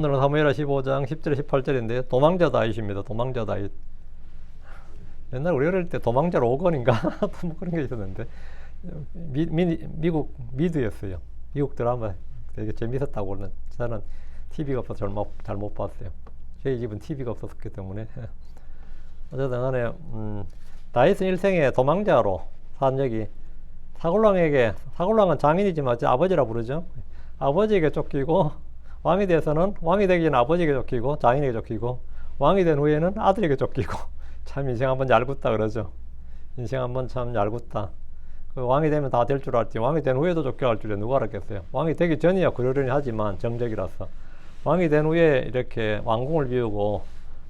오늘은 사무엘하 15장 10절 18절인데요. 도망자 다윗입니다. 도망자 다윗. 옛날 우리 어릴 때 도망자 로건인가 뭐 그런 게 있었는데 미국 미드였어요. 미국 드라마 되게 재밌었다고 그러는. 저는 TV가 없어서 잘 못 봤어요. 저희 집은 TV가 없었기 때문에. 어쨌든 간에 다윗은 일생에 도망자로 산 적이 사울왕은 장인이지만 아버지라 부르죠. 아버지에게 쫓기고 왕이 돼서는 왕이 되기 전에 아버지에게 쫓기고 장인에게 쫓기고 왕이 된 후에는 아들에게 쫓기고 참 인생 한번 얄궂다 그러죠. 인생 한번 참 얄궂다. 그 왕이 되면 다 될 줄 알았지 왕이 된 후에도 쫓겨갈 줄에 누가 알았겠어요. 왕이 되기 전이야 그러려니 하지만 정적이라서 왕이 된 후에 이렇게 왕궁을 비우고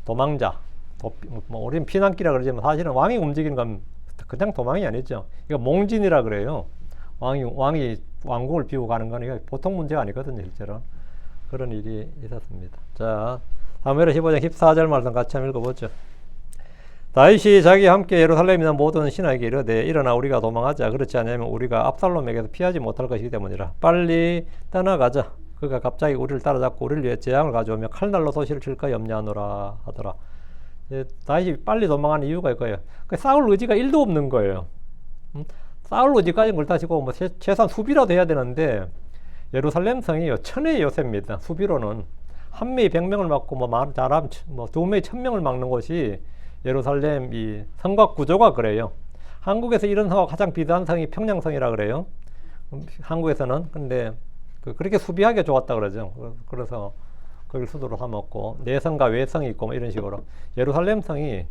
도망자 뭐 우리는 피난길이라 그러지만 사실은 왕이 움직이는 건 그냥 도망이 아니죠. 이거 몽진이라 그래요. 왕이 왕궁을 비우고 가는 건 보통 문제가 아니거든요. 실제로 그런 일이 있었습니다. 자, 사무엘하 15장 14절 말씀 같이 한번 읽어보죠. 다윗이 자기와 함께 예루살렘에 있는 모든 신하에게 이르되 일어나 우리가 도망하자. 그렇지 않으면 우리가 압살롬에게서 피하지 못할 것이기 때문이라. 빨리 떠나가자. 그가 갑자기 우리를 따라잡고 우리를 위해 재앙을 가져오며 칼날로 도시를 칠까 염려하노라 하더라. 다윗이 빨리 도망하는 이유가 이거예요. 싸울 의지가 1도 없는 거예요. 싸울 의지까지는 그렇다치고 뭐 최소한 수비라도 해야 되는데 예루살렘 성이요 천의 요새입니다. 수비로는 한 명이 100명을 막고 잘하면 2명이 1000명을 막는 곳이 예루살렘 이 성곽 구조가 그래요. 한국에서 이런 성과 가장 비싼 성이 평양성이라 그래요. 한국에서는. 근데 그렇게 수비하기가 좋았다 그러죠. 그래서 거길 수도로 삼았고 내성과 외성이 있고 뭐 이런 식으로 예루살렘 성이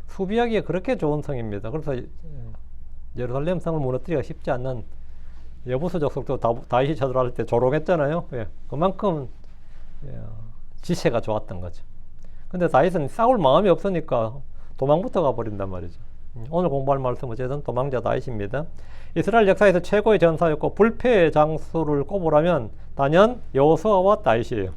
수비하기에 그렇게 좋은 성입니다. 그래서 예루살렘 성을 무너뜨리기가 쉽지 않는 여부수 족속도 다윗이 쳐들어갈 때 조롱했잖아요. 예, 그만큼 지세가 좋았던 거죠. 근데 다윗은 싸울 마음이 없으니까 도망부터 가버린단 말이죠. 오늘 공부할 말씀은 어쨌든 도망자 다윗입니다. 이스라엘 역사에서 최고의 전사였고 불패의 장수를 꼽으라면 단연 여호수아와 다윗이에요.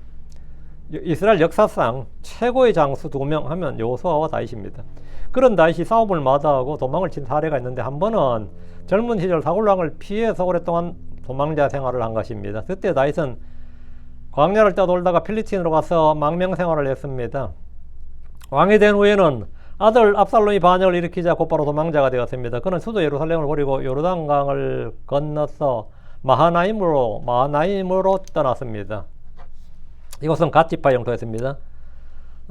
이스라엘 역사상 최고의 장수 2명 하면 여호수아와 다윗입니다. 그런 다윗이 싸움을 마다하고 도망을 친 사례가 있는데 한 번은 젊은 시절 사울왕을 피해서 오랫동안 도망자 생활을 한 것입니다. 그때 다윗은 광야를 떠돌다가 필리스틴으로 가서 망명 생활을 했습니다. 왕이 된 후에는 아들 압살롬이 반역을 일으키자 곧바로 도망자가 되었습니다. 그는 수도 예루살렘을 버리고 요르단강을 건너서 마하나임으로 떠났습니다. 이곳은 갓지파 영토였습니다.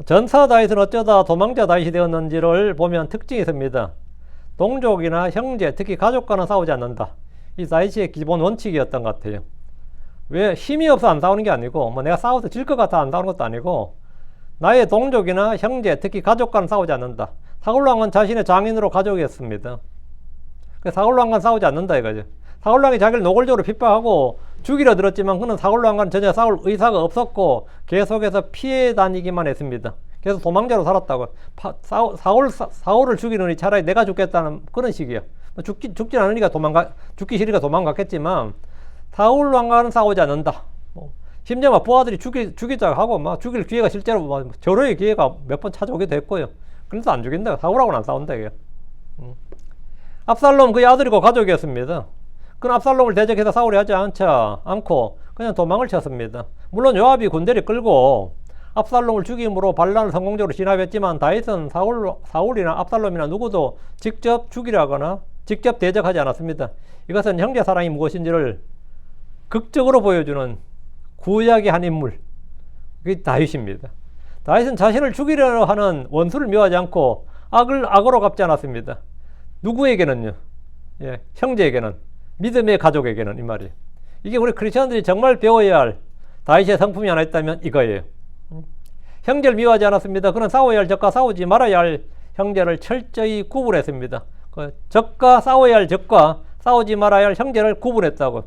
전사 다윗은 어쩌다 도망자 다윗이 되었는지를 보면 특징이 있습니다. 동족이나 형제, 특히 가족과는 싸우지 않는다. 이 다윗의 기본 원칙이었던 것 같아요. 왜 힘이 없어 안 싸우는 게 아니고 내가 싸워서 질 것 같아 안 싸우는 것도 아니고 나의 동족이나 형제, 특히 가족과는 싸우지 않는다. 사울왕은 자신의 장인으로 가족이었습니다. 사울왕과는 싸우지 않는다 이거죠. 사울왕이 자기를 노골적으로 핍박하고 죽이려 들었지만 그는 사울왕과는 전혀 싸울 의사가 없었고 계속해서 피해 다니기만 했습니다. 그래서 도망자로 살았다고. 사울을 죽이느니 차라리 내가 죽겠다는 그런 식이에요. 죽지 않으니까 죽기 싫으니까 도망갔겠지만 사울왕과는 싸우지 않는다. 심지어 부하들이 죽이자고 하고 죽일 기회가 실제로 절호의 기회가 몇 번 찾아오기도 했고요. 그래서 안 죽인다. 사울하고는 안 싸운다 이게. 압살롬 그의 아들이고 가족이었습니다. 그는 압살롬을 대적해서 싸우려 하지 않고 그냥 도망을 쳤습니다. 물론 요압이 군대를 끌고 압살롬을 죽임으로 반란을 성공적으로 진압했지만 다윗은 사울이나 압살롬이나 누구도 직접 죽이려거나 직접 대적하지 않았습니다. 이것은 형제 사랑이 무엇인지를 극적으로 보여주는 구약의 한 인물, 그게 다윗입니다. 다윗은 자신을 죽이려 하는 원수를 미워하지 않고 악을 악으로 갚지 않았습니다. 누구에게는요? 형제에게는, 믿음의 가족에게는 이 말이에요. 이게 우리 크리스천들이 정말 배워야 할 다윗의 성품이 하나 있다면 이거예요. 형제를 미워하지 않았습니다. 그는 싸워야 할 적과 싸우지 말아야 할 형제를 철저히 구분했습니다. 적과 싸워야 할 적과 싸우지 말아야 할 형제를 구분했다고.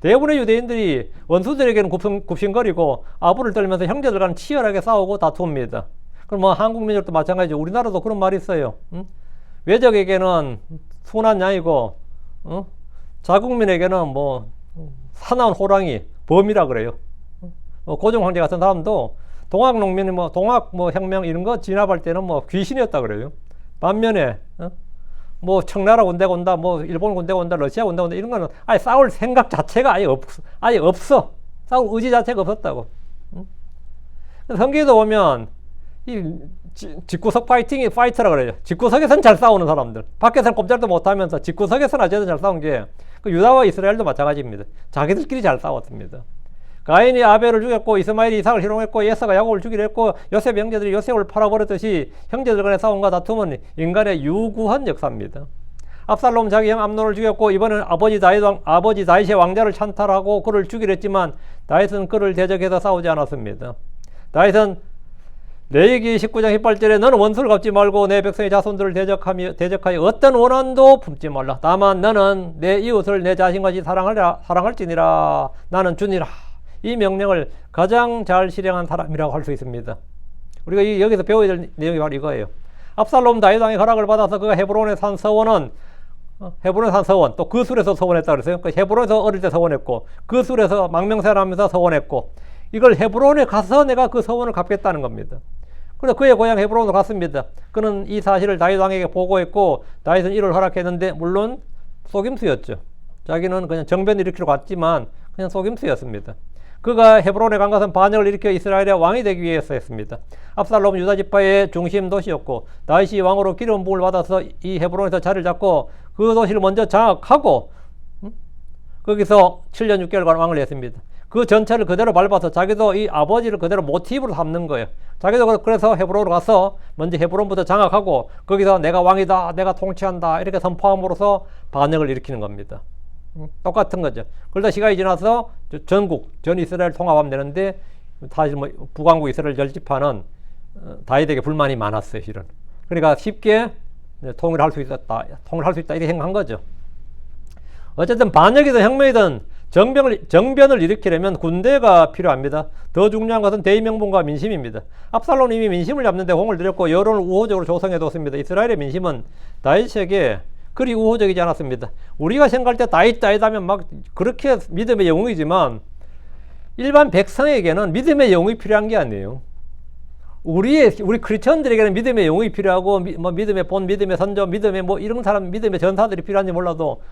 대부분의 유대인들이 원수들에게는 굽신거리고 아부를 떨면서 형제들과는 치열하게 싸우고 다툽니다. 그럼 한국 민족도 마찬가지죠. 우리나라도 그런 말이 있어요. 외적에게는 순한 양이고 자국민에게는 사나운 호랑이, 범이라 그래요. 고종 황제 같은 사람도 동학농민이 혁명 이런 거 진압할 때는 귀신이었다 그래요. 반면에 청나라 군대가 온다, 일본 군대가 온다, 러시아 군대가 온다, 이런 거는 아예 싸울 생각 자체가 아예 없어. 싸울 의지 자체가 없었다고. 성경에도 보면 이 집구석 파이터라 그래요. 집구석에서는 잘 싸우는 사람들. 밖에서는 꼼짝도 못하면서 집구석에서는 아주 잘 싸운 게 그 유다와 이스라엘도 마찬가지입니다. 자기들끼리 잘 싸웠습니다. 가인이 아벨을 죽였고 이스마엘이 이삭을 희롱했고 예사가 야곱을 죽이려 했고 요셉 형제들이 요셉을 팔아버렸듯이 형제들 간의 싸움과 다툼은 인간의 유구한 역사입니다. 압살롬 자기 형 암논을 죽였고 이번에는 아버지 다윗의 왕자를 찬탈하고 그를 죽이려 했지만 다윗은 그를 대적해서 싸우지 않았습니다. 다윗은 레위기 19장 18절에 너는 원수를 갚지 말고 내 백성의 자손들을 대적하여 어떤 원한도 품지 말라. 다만 너는 내 이웃을 내 자신같이 사랑할지니라. 나는 주니라. 이 명령을 가장 잘 실행한 사람이라고 할 수 있습니다. 우리가 여기서 배워야 될 내용이 바로 이거예요. 압살롬 다윗 왕의 허락을 받아서 그가 헤브론에 산 서원은 또 그 술에서 서원했다 그랬어요. 그 헤브론에서 어릴 때 서원했고 그 술에서 망명생활하면서 서원했고 이걸 헤브론에 가서 내가 그 서원을 갚겠다는 겁니다. 그래서 그의 고향 헤브론으로 갔습니다. 그는 이 사실을 다윗 왕에게 보고했고 다윗은 이를 허락했는데 물론 속임수였죠. 자기는 그냥 정변을 일으키러 갔지만 그냥 속임수였습니다. 그가 헤브론에 간 것은 반역을 일으켜 이스라엘의 왕이 되기 위해서였습니다. 압살롬은 유다 지파의 중심 도시였고 다윗이 왕으로 기름 부음을 받아서 이 헤브론에서 자리를 잡고 그 도시를 먼저 장악하고 거기서 7년 6개월간 왕을 했습니다. 그 전체를 그대로 밟아서 자기도 이 아버지를 그대로 모티브로 삼는 거예요. 자기도 그래서 헤브론으로 가서 먼저 헤브론부터 장악하고 거기서 내가 왕이다, 내가 통치한다 이렇게 선포함으로써 반역을 일으키는 겁니다. 똑같은 거죠. 그러다 시간이 지나서 전 이스라엘 통합하면 되는데 사실 뭐 북왕국 이스라엘 10지파는 다윗에게 불만이 많았어요, 실은. 그러니까 쉽게 통일할 수 있다 이렇게 생각한 거죠. 어쨌든 반역이든 혁명이든 정변을 일으키려면 군대가 필요합니다. 더 중요한 것은 대의명분과 민심입니다. 압살롬은 이미 민심을 잡는 데 공을 들였고 여론을 우호적으로 조성해뒀습니다. 이스라엘의 민심은 다윗에게 그리 우호적이지 않았습니다. 우리가 생각할 때 다윗 하면 막 그렇게 믿음의 영웅이지만 일반 백성에게는 믿음의 영웅이 필요한 게 아니에요. 우리 크리스천들에게는 믿음의 영웅이 필요하고 믿음의 본, 믿음의 선조, 믿음의 이런 사람, 믿음의 전사들이 필요한지 몰라도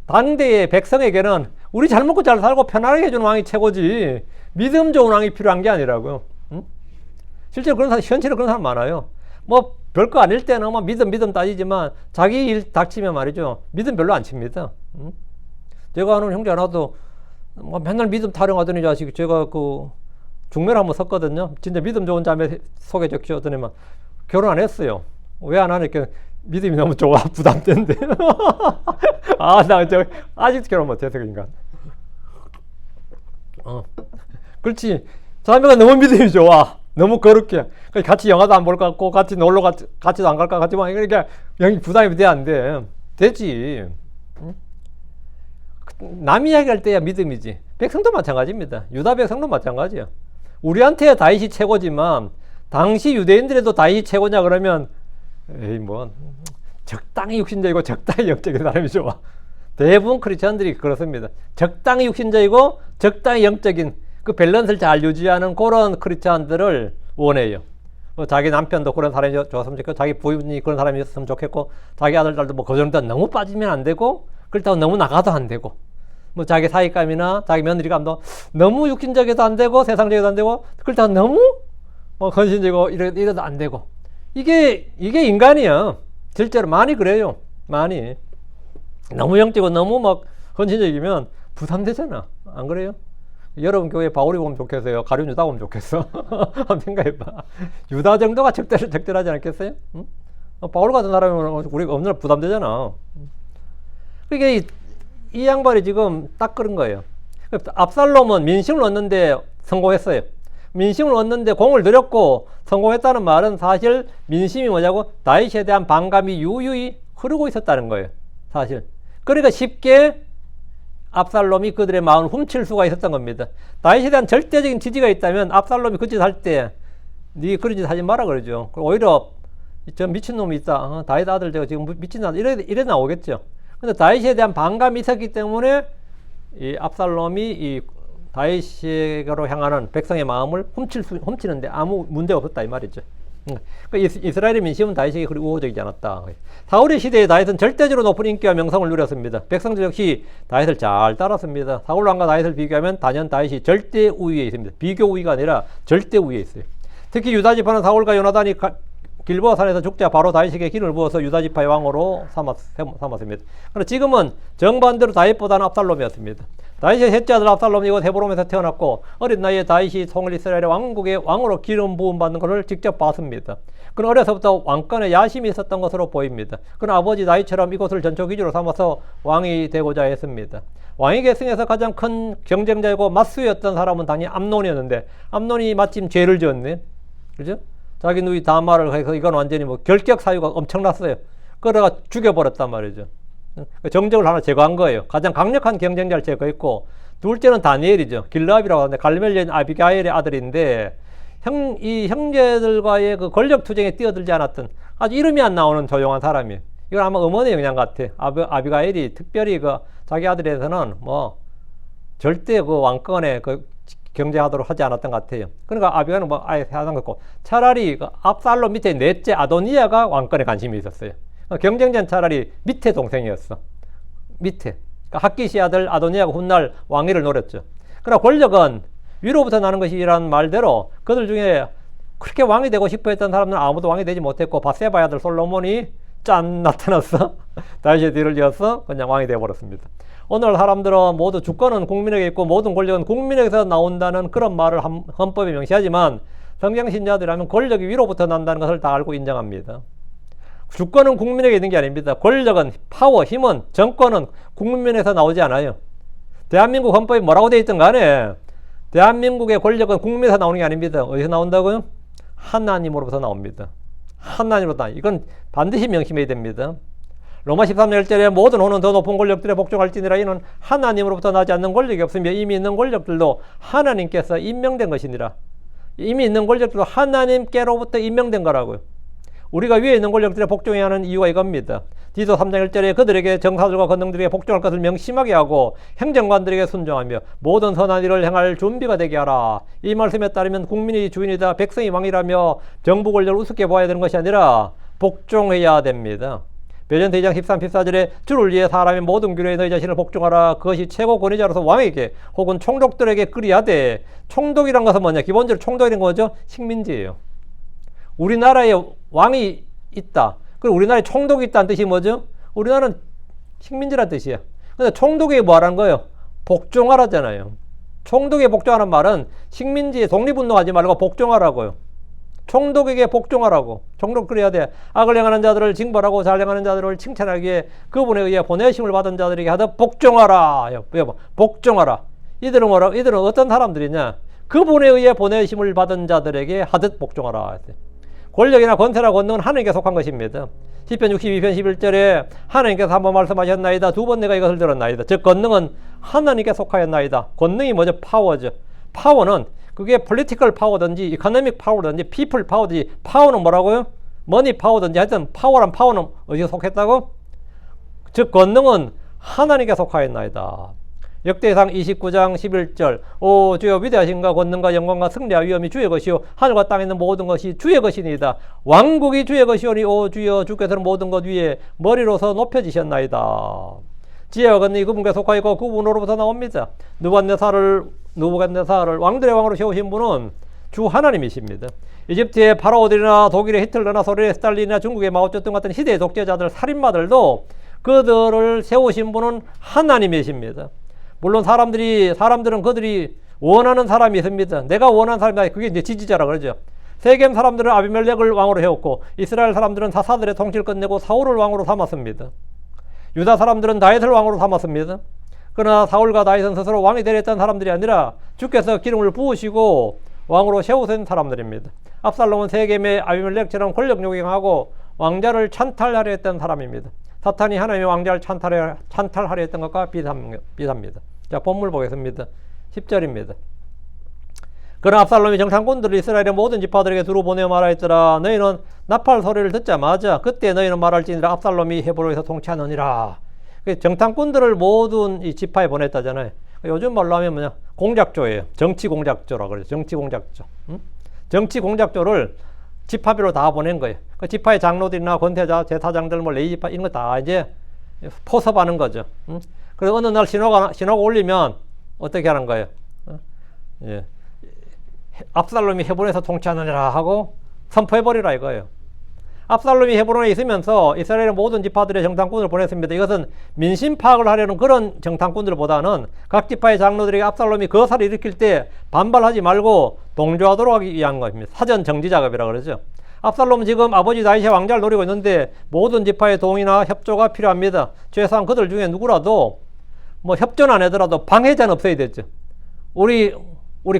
당대의 백성에게는 우리 잘 먹고 잘 살고 편안하게 해주는 왕이 최고지 믿음 좋은 왕이 필요한 게 아니라고요. 응? 실제로 현실에 그런 사람 많아요. 별거 아닐 때는 믿음 따지지만 자기 일 닥치면 말이죠. 믿음 별로 안 칩니다. 응? 제가 아는 형제 하나도 맨날 믿음 타령하더니 자식이 제가 중매를 한번 섰거든요. 진짜 믿음 좋은 자매 소개적이었더니 결혼 안 했어요. 왜 안 하니까 믿음이 너무 좋아 부담된대. 나 아직도 결혼 못해서 그런가. 그렇지. 자매가 너무 믿음이 좋아. 너무 거룩해. 같이 영화도 안 볼 것 같고 같이 놀러 같이도 안 갈 것 같지만 그러니까 영이 부담이 돼 안 돼. 되지. 응? 남 이야기할 때야 믿음이지. 백성도 마찬가지입니다. 유다 백성도 마찬가지야. 우리한테 다윗이 최고지만 당시 유대인들에도 다윗이 최고냐 그러면 적당히 육신적이고 적당히 영적인 사람이 좋아. 대부분 크리스천들이 그렇습니다. 적당히 육신적이고 적당히 영적인 그 밸런스를 잘 유지하는 그런 크리스천들을 원해요. 자기 남편도 그런 사람이 좋았으면 좋겠고 자기 부인이 그런 사람이었으면 좋겠고 자기 아들들도 그 정도 너무 빠지면 안 되고 그렇다고 너무 나가도 안 되고 자기 사익감이나 자기 며느리감도 너무 육신적이도 안 되고 세상적이도 안 되고 그렇다고 너무 헌신적이고 이래도 안 되고 이게 인간이야. 실제로 많이 그래요. 많이 너무 영적이고 너무 헌신적이면 부담되잖아. 안 그래요? 여러분 교회 바울이 보면 좋겠어요? 가룟 유다 보면 좋겠어? 한번 생각해봐. 유다 정도가 적절하지 않겠어요? 응? 바울 같은 사람이면 우리가 없는 날 부담되잖아. 그게 이 양반이 지금 딱 그런 거예요. 압살롬은 민심을 얻는데 성공했어요. 민심을 얻는데 공을 들였고 성공했다는 말은 사실 민심이 뭐냐고 다윗에 대한 반감이 유유히 흐르고 있었다는 거예요. 사실. 그러니까 쉽게 압살롬이 그들의 마음을 훔칠 수가 있었던 겁니다. 다윗에 대한 절대적인 지지가 있다면 압살롬이 그 짓 할 때 네 그런 짓 하지 마라 그러죠. 오히려 저 미친놈이 있다. 다윗 아들 제가 지금 미친 아들 이래 나오겠죠. 근데 다윗에 대한 반감이 있었기 때문에 이 압살롬이 이 다윗에게로 향하는 백성의 마음을 훔치는데 아무 문제가 없었다 이 말이죠. 이스라엘의 민심은 다윗에게 그리 우호적이지 않았다. 사울의 시대에 다윗은 절대적으로 높은 인기와 명성을 누렸습니다. 백성들 역시 다윗을 잘 따랐습니다. 사울 왕과 다윗을 비교하면 단연 다윗이 절대 우위에 있습니다. 비교 우위가 아니라 절대 우위에 있어요. 특히 유다 지파는 사울과 요나단이 길보아 산에서 죽자 바로 다윗에게 기름을 부어서 유다 지파의 왕으로 삼았습니다. 그러나 지금은 정반대로 다윗보다는 압살롬이었습니다. 다윗의 셋째 아들 압살롬이 이곳 헤브론에서 태어났고 어린 나이에 다윗이 통일 이스라엘의 왕국의 왕으로 기름 부음 받는 것을 직접 봤습니다. 그는 어려서부터 왕권에 야심이 있었던 것으로 보입니다. 그는 아버지 다윗처럼 이곳을 전초 기지로 삼아서 왕이 되고자 했습니다. 왕위 계승에서 가장 큰 경쟁자이고 맞수였던 사람은 당연히 암논이었는데 암논이 마침 죄를 지었네. 그죠? 자기 누이 다말을 해서 이건 완전히 뭐 결격 사유가 엄청났어요. 그러다가 죽여버렸단 말이죠. 정적을 하나 제거한 거예요. 가장 강력한 경쟁자를 제거했고, 둘째는 다니엘이죠. 길라압이라고 하는데 갈멜리인 아비가일의 아들인데 이 형제들과의 그 권력 투쟁에 뛰어들지 않았던 아주 이름이 안 나오는 조용한 사람이에요. 이건 아마 어머니의 영향 같아. 아비가일이 특별히 그 자기 아들에 대해서는 뭐 절대 그 왕권에 그 경쟁하도록 하지 않았던 것 같아요. 그러니까 아비가는 뭐 아예 하는 것고 차라리 그 압살롬 밑에 넷째 아도니아가 왕권에 관심이 있었어요. 경쟁자는 차라리 밑에 동생이었어. 밑에. 그러니까 핫기시 아들 아도니아가 훗날 왕위를 노렸죠. 그러나 권력은 위로부터 나는 것이라는 말대로 그들 중에 그렇게 왕이 되고 싶어 했던 사람들은 아무도 왕이 되지 못했고 바세바의 아들 솔로몬이 짠 나타났어. 다윗의 뒤를 이어서 그냥 왕이 되어버렸습니다. 오늘 사람들은 모두 주권은 국민에게 있고 모든 권력은 국민에게서 나온다는 그런 말을 헌법에 명시하지만 성경 신자들이라면 권력이 위로부터 난다는 것을 다 알고 인정합니다. 주권은 국민에게 있는 게 아닙니다. 권력은, 파워, 힘은, 정권은 국민에서 나오지 않아요. 대한민국 헌법이 뭐라고 되어 있든 간에 대한민국의 권력은 국민에서 나오는 게 아닙니다. 어디서 나온다고요? 하나님으로부터 나옵니다. 하나님으로부터. 이건 반드시 명심해야 됩니다. 로마 13장 1절에 모든 호는 더 높은 권력들에 복종할지니라. 이는 하나님으로부터 나지 않는 권력이 없으며 이미 있는 권력들도 하나님께서 임명된 것이니라. 이미 있는 권력들도 하나님께로부터 임명된 거라고요. 우리가 위에 있는 권력들에 복종해야 하는 이유가 이겁니다. 디도 3장 1절에 그들에게 정사들과 권능들에게 복종할 것을 명심하게 하고 행정관들에게 순종하며 모든 선한 일을 행할 준비가 되게 하라. 이 말씀에 따르면 국민이 주인이다 백성이 왕이라며 정부 권력을 우습게 보아야 되는 것이 아니라 복종해야 됩니다. 베드로전서 2장 13, 14절에 주를 위해 사람의 모든 규례에 너희 자신을 복종하라. 그것이 최고 권위자로서 왕에게 혹은 총독들에게 그리하되. 총독이란 것은 뭐냐? 기본적으로 총독이란 거죠? 식민지예요. 우리나라에 왕이 있다. 그리고 우리나라에 총독이 있다는 뜻이 뭐죠? 우리나라는 식민지란 뜻이야. 근데 총독에게 뭐 하라는 거예요? 복종하라잖아요. 총독에 복종하는 말은 식민지에 독립운동하지 말고 복종하라고요. 총독에게 복종하라고. 총독 그래야 돼. 악을 행하는 자들을 징벌하고 잘 행하는 자들을 칭찬하기에 그분에 의해 보내심을 받은 자들에게 하듯 복종하라. 복종하라. 이들은 뭐라고? 이들은 어떤 사람들이냐? 그분에 의해 보내심을 받은 자들에게 하듯 복종하라. 권력이나 권세나 권능은 하나님께 속한 것입니다. 시편 62편 11절에 하나님께서 한 번 말씀하셨나이다. 두 번 내가 이것을 들었나이다. 즉 권능은 하나님께 속하였나이다. 권능이 뭐죠? 파워죠. 파워는 그게 political 파워든지 economic 파워든지 people 파워든지 파워는 뭐라고요? money 파워든지 하여튼 파워는 어디에 속했다고? 즉 권능은 하나님께 속하였나이다. 역대상 29장 11절 오 주여 위대하신가 권능과 영광과 승리와 위엄이 주의 것이요 하늘과 땅에 있는 모든 것이 주의 것이니이다. 왕국이 주의 것이오니 오 주여 주께서는 모든 것 위에 머리로서 높여지셨나이다. 지혜와 권능이 그분께 속하였고 그분으로부터 나옵니다. 느부갓네살을 왕들의 왕으로 세우신 분은 주 하나님이십니다. 이집트의 파라오들이나 독일의 히틀러나 소련의 스탈린이나 중국의 마오쩌둥 같은 시대의 독재자들 살인마들도 그들을 세우신 분은 하나님이십니다. 물론 사람들은 그들이 원하는 사람이 있습니다. 내가 원하는 사람이다. 그게 이제 지지자라 그러죠. 세겜 사람들은 아비멜렉을 왕으로 해왔고 이스라엘 사람들은 사사들의 통치를 끝내고 사울을 왕으로 삼았습니다. 유다 사람들은 다윗을 왕으로 삼았습니다. 그러나 사울과 다윗은 스스로 왕이 되려 했던 사람들이 아니라 주께서 기름을 부으시고 왕으로 세우신 사람들입니다. 압살롬은 세겜의 아비멜렉처럼 권력욕이 강하고 왕자를 찬탈하려 했던 사람입니다. 사탄이 하나님의 왕자를 찬탈하려 했던 것과 비슷합니다. 자, 본문 보겠습니다. 10절입니다. 그러나 압살롬이 정탐꾼들을 이스라엘의 모든 지파들에게 두루 보내어 말하였더라. 너희는 나팔 소리를 듣자마자 그때 너희는 말할지니라 압살롬이 헤브론에서 통치하느니라. 정탐꾼들을 모든 이 지파에 보냈다잖아요. 요즘 말로 하면 뭐냐? 공작조예요. 정치 공작조라고 그러죠. 정치 공작조. 정치 공작조를 지파별로 다 보낸 거예요. 그 지파의 장로들이나 권태자, 제사장들, 뭐 레위지파 이런 거 다 이제 포섭하는 거죠. 그래서 어느 날 신호가 울리면 어떻게 하는 거예요? 예. 압살롬이 헤브론에서 통치하느니라 하고 선포해버리라 이거예요. 압살롬이 헤브론에 있으면서 이스라엘의 모든 지파들의 정탐꾼을 보냈습니다. 이것은 민심 파악을 하려는 그런 정탐꾼들보다는 각 지파의 장로들에게 압살롬이 거사를 일으킬 때 반발하지 말고 동조하도록 하기 위한 것입니다. 사전 정지 작업이라 그러죠. 압살롬은 지금 아버지 다윗의 왕좌를 노리고 있는데 모든 지파의 동의나 협조가 필요합니다. 최소한 그들 중에 누구라도 뭐 협조는 안 하더라도 방해자는 없어야 되죠. 우리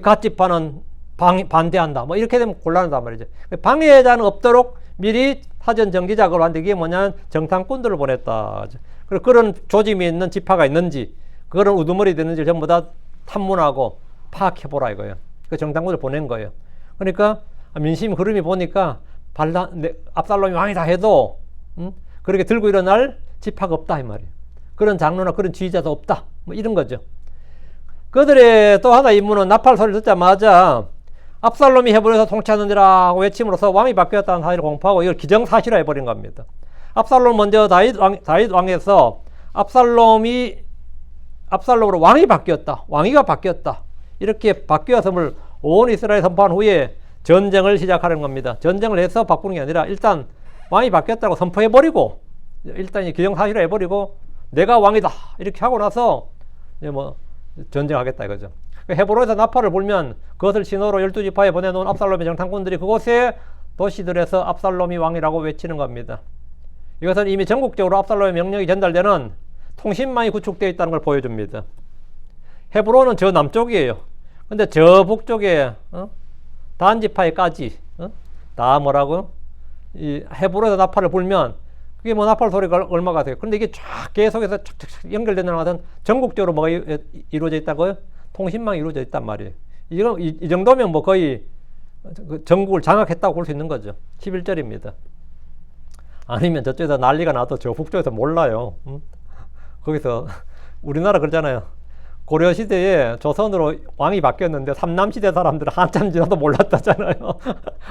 각 지파는 반대한다. 뭐 이렇게 되면 곤란하단 말이죠. 방해자는 없도록 미리 사전 정기 작업을 하는데 이게 뭐냐면 정탐꾼들을 보냈다. 그리고 그런 조짐이 있는 지파가 있는지 그런 우두머리 되는지 전부 다 탐문하고 파악해보라 이거예요. 그 정탐꾼을 보낸 거예요. 그러니까 민심 흐름이 보니까 압살롬이 왕이다 해도 그렇게 들고 일어날 지파가 없다 이 말이에요. 그런 장로나 그런 지휘자도 없다. 뭐 이런 거죠. 그들의 또 하나 임무는 나팔 소리를 듣자마자 압살롬이 헤브론에서 통치하느니라고 외침으로써 왕이 바뀌었다는 사실을 공포하고 이걸 기정사실화 해버린 겁니다. 압살롬 먼저 다윗 왕에서 압살롬으로 왕이 바뀌었다. 왕위가 바뀌었다. 이렇게 바뀌었음을 온 이스라엘에 선포한 후에 전쟁을 시작하는 겁니다. 전쟁을 해서 바꾸는 게 아니라 일단 왕이 바뀌었다고 선포해버리고 일단 기정사실화 해버리고 내가 왕이다 이렇게 하고 나서 이제 뭐 전쟁하겠다 이거죠. 헤브론에서 나팔을 불면 그것을 신호로 12지파에 보내놓은 압살롬의 정탐꾼들이 그곳의 도시들에서 압살롬이 왕이라고 외치는 겁니다. 이것은 이미 전국적으로 압살롬의 명령이 전달되는 통신망이 구축되어 있다는 걸 보여줍니다. 헤브론은 저 남쪽이에요. 근데 저 북쪽에 단 지파에까지 다 뭐라고? 이 헤브론에서 나팔을 불면 그게 뭐 나팔 소리가 얼마가 돼요. 그런데 이게 쫙 계속해서 착착 연결되는 것은 전국적으로 뭐가 이루어져 있다고요? 통신망이 이루어져 있단 말이에요. 이 정도면 뭐 거의 전국을 장악했다고 볼 수 있는 거죠. 11절입니다. 아니면 저쪽에서 난리가 나도 저 북쪽에서 몰라요. 거기서 우리나라 그러잖아요. 고려시대에 조선으로 왕이 바뀌었는데 삼남시대 사람들은 한참 지나도 몰랐다잖아요.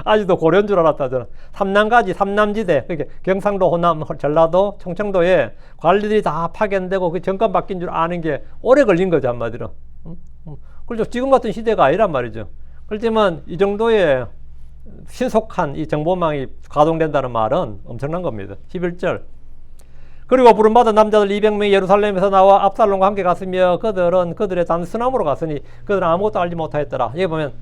아직도 고려인 줄 알았다잖아요. 삼남가지, 삼남지대, 그러니까 경상도, 호남, 전라도, 충청도에 관리들이 다 파견되고 그 정권 바뀐 줄 아는 게 오래 걸린 거죠, 한마디로. 그렇죠. 지금 같은 시대가 아니란 말이죠. 그렇지만 이 정도의 신속한 이 정보망이 가동된다는 말은 엄청난 겁니다. 11절. 그리고 부름받은 남자들 200명이 예루살렘에서 나와 압살롬과 함께 갔으며 그들은 그들의 단순함으로 갔으니 그들은 아무것도 알지 못하였더라. 여기 보면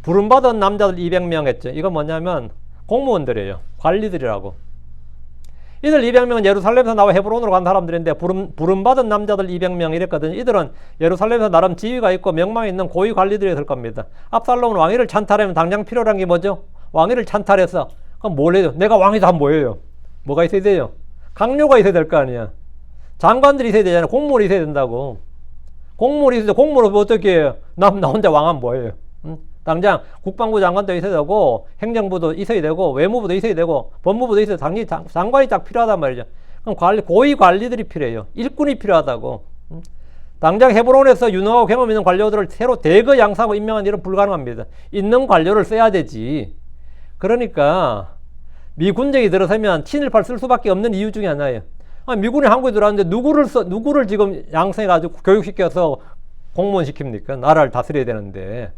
부름받은 남자들 200명 했죠. 이건 뭐냐면 공무원들이에요. 관리들이라고. 이들 200명은 예루살렘에서 나와 헤브론으로 간 사람들인데 부름받은 남자들 200명 이랬거든요. 이들은 예루살렘에서 나름 지위가 있고 명망이 있는 고위 관리들이었을 겁니다. 압살롬은 왕위를 찬탈하면 당장 필요한 게 뭐죠? 왕위를 찬탈해서 그럼 뭘 해요? 내가 왕이다 하면 뭐예요? 뭐가 있어야 돼요? 강요가 있어야 될 거 아니야. 장관들이 있어야 되잖아요. 공무원이 있어야 된다고. 공무원이 있어야 돼. 공무원은 어떻게 해요? 나 혼자 왕하면 뭐예요? 당장 국방부 장관도 있어야 되고 행정부도 있어야 되고 외무부도 있어야 되고 법무부도 있어야 되고 장관이 딱 필요하단 말이죠. 그럼 고위 관리들이 필요해요. 일꾼이 필요하다고. 당장 헤브론에서 유능하고 경험 있는 관료들을 새로 대거 양성하고 임명하는 일은 불가능합니다. 있는 관료를 써야 되지. 그러니까 미군정이 들어서면 친일파를 쓸 수밖에 없는 이유 중에 하나예요. 미군이 한국에 들어왔는데 누구를 지금 양성해가지고 교육시켜서 공무원 시킵니까? 나라를 다스려야 되는데.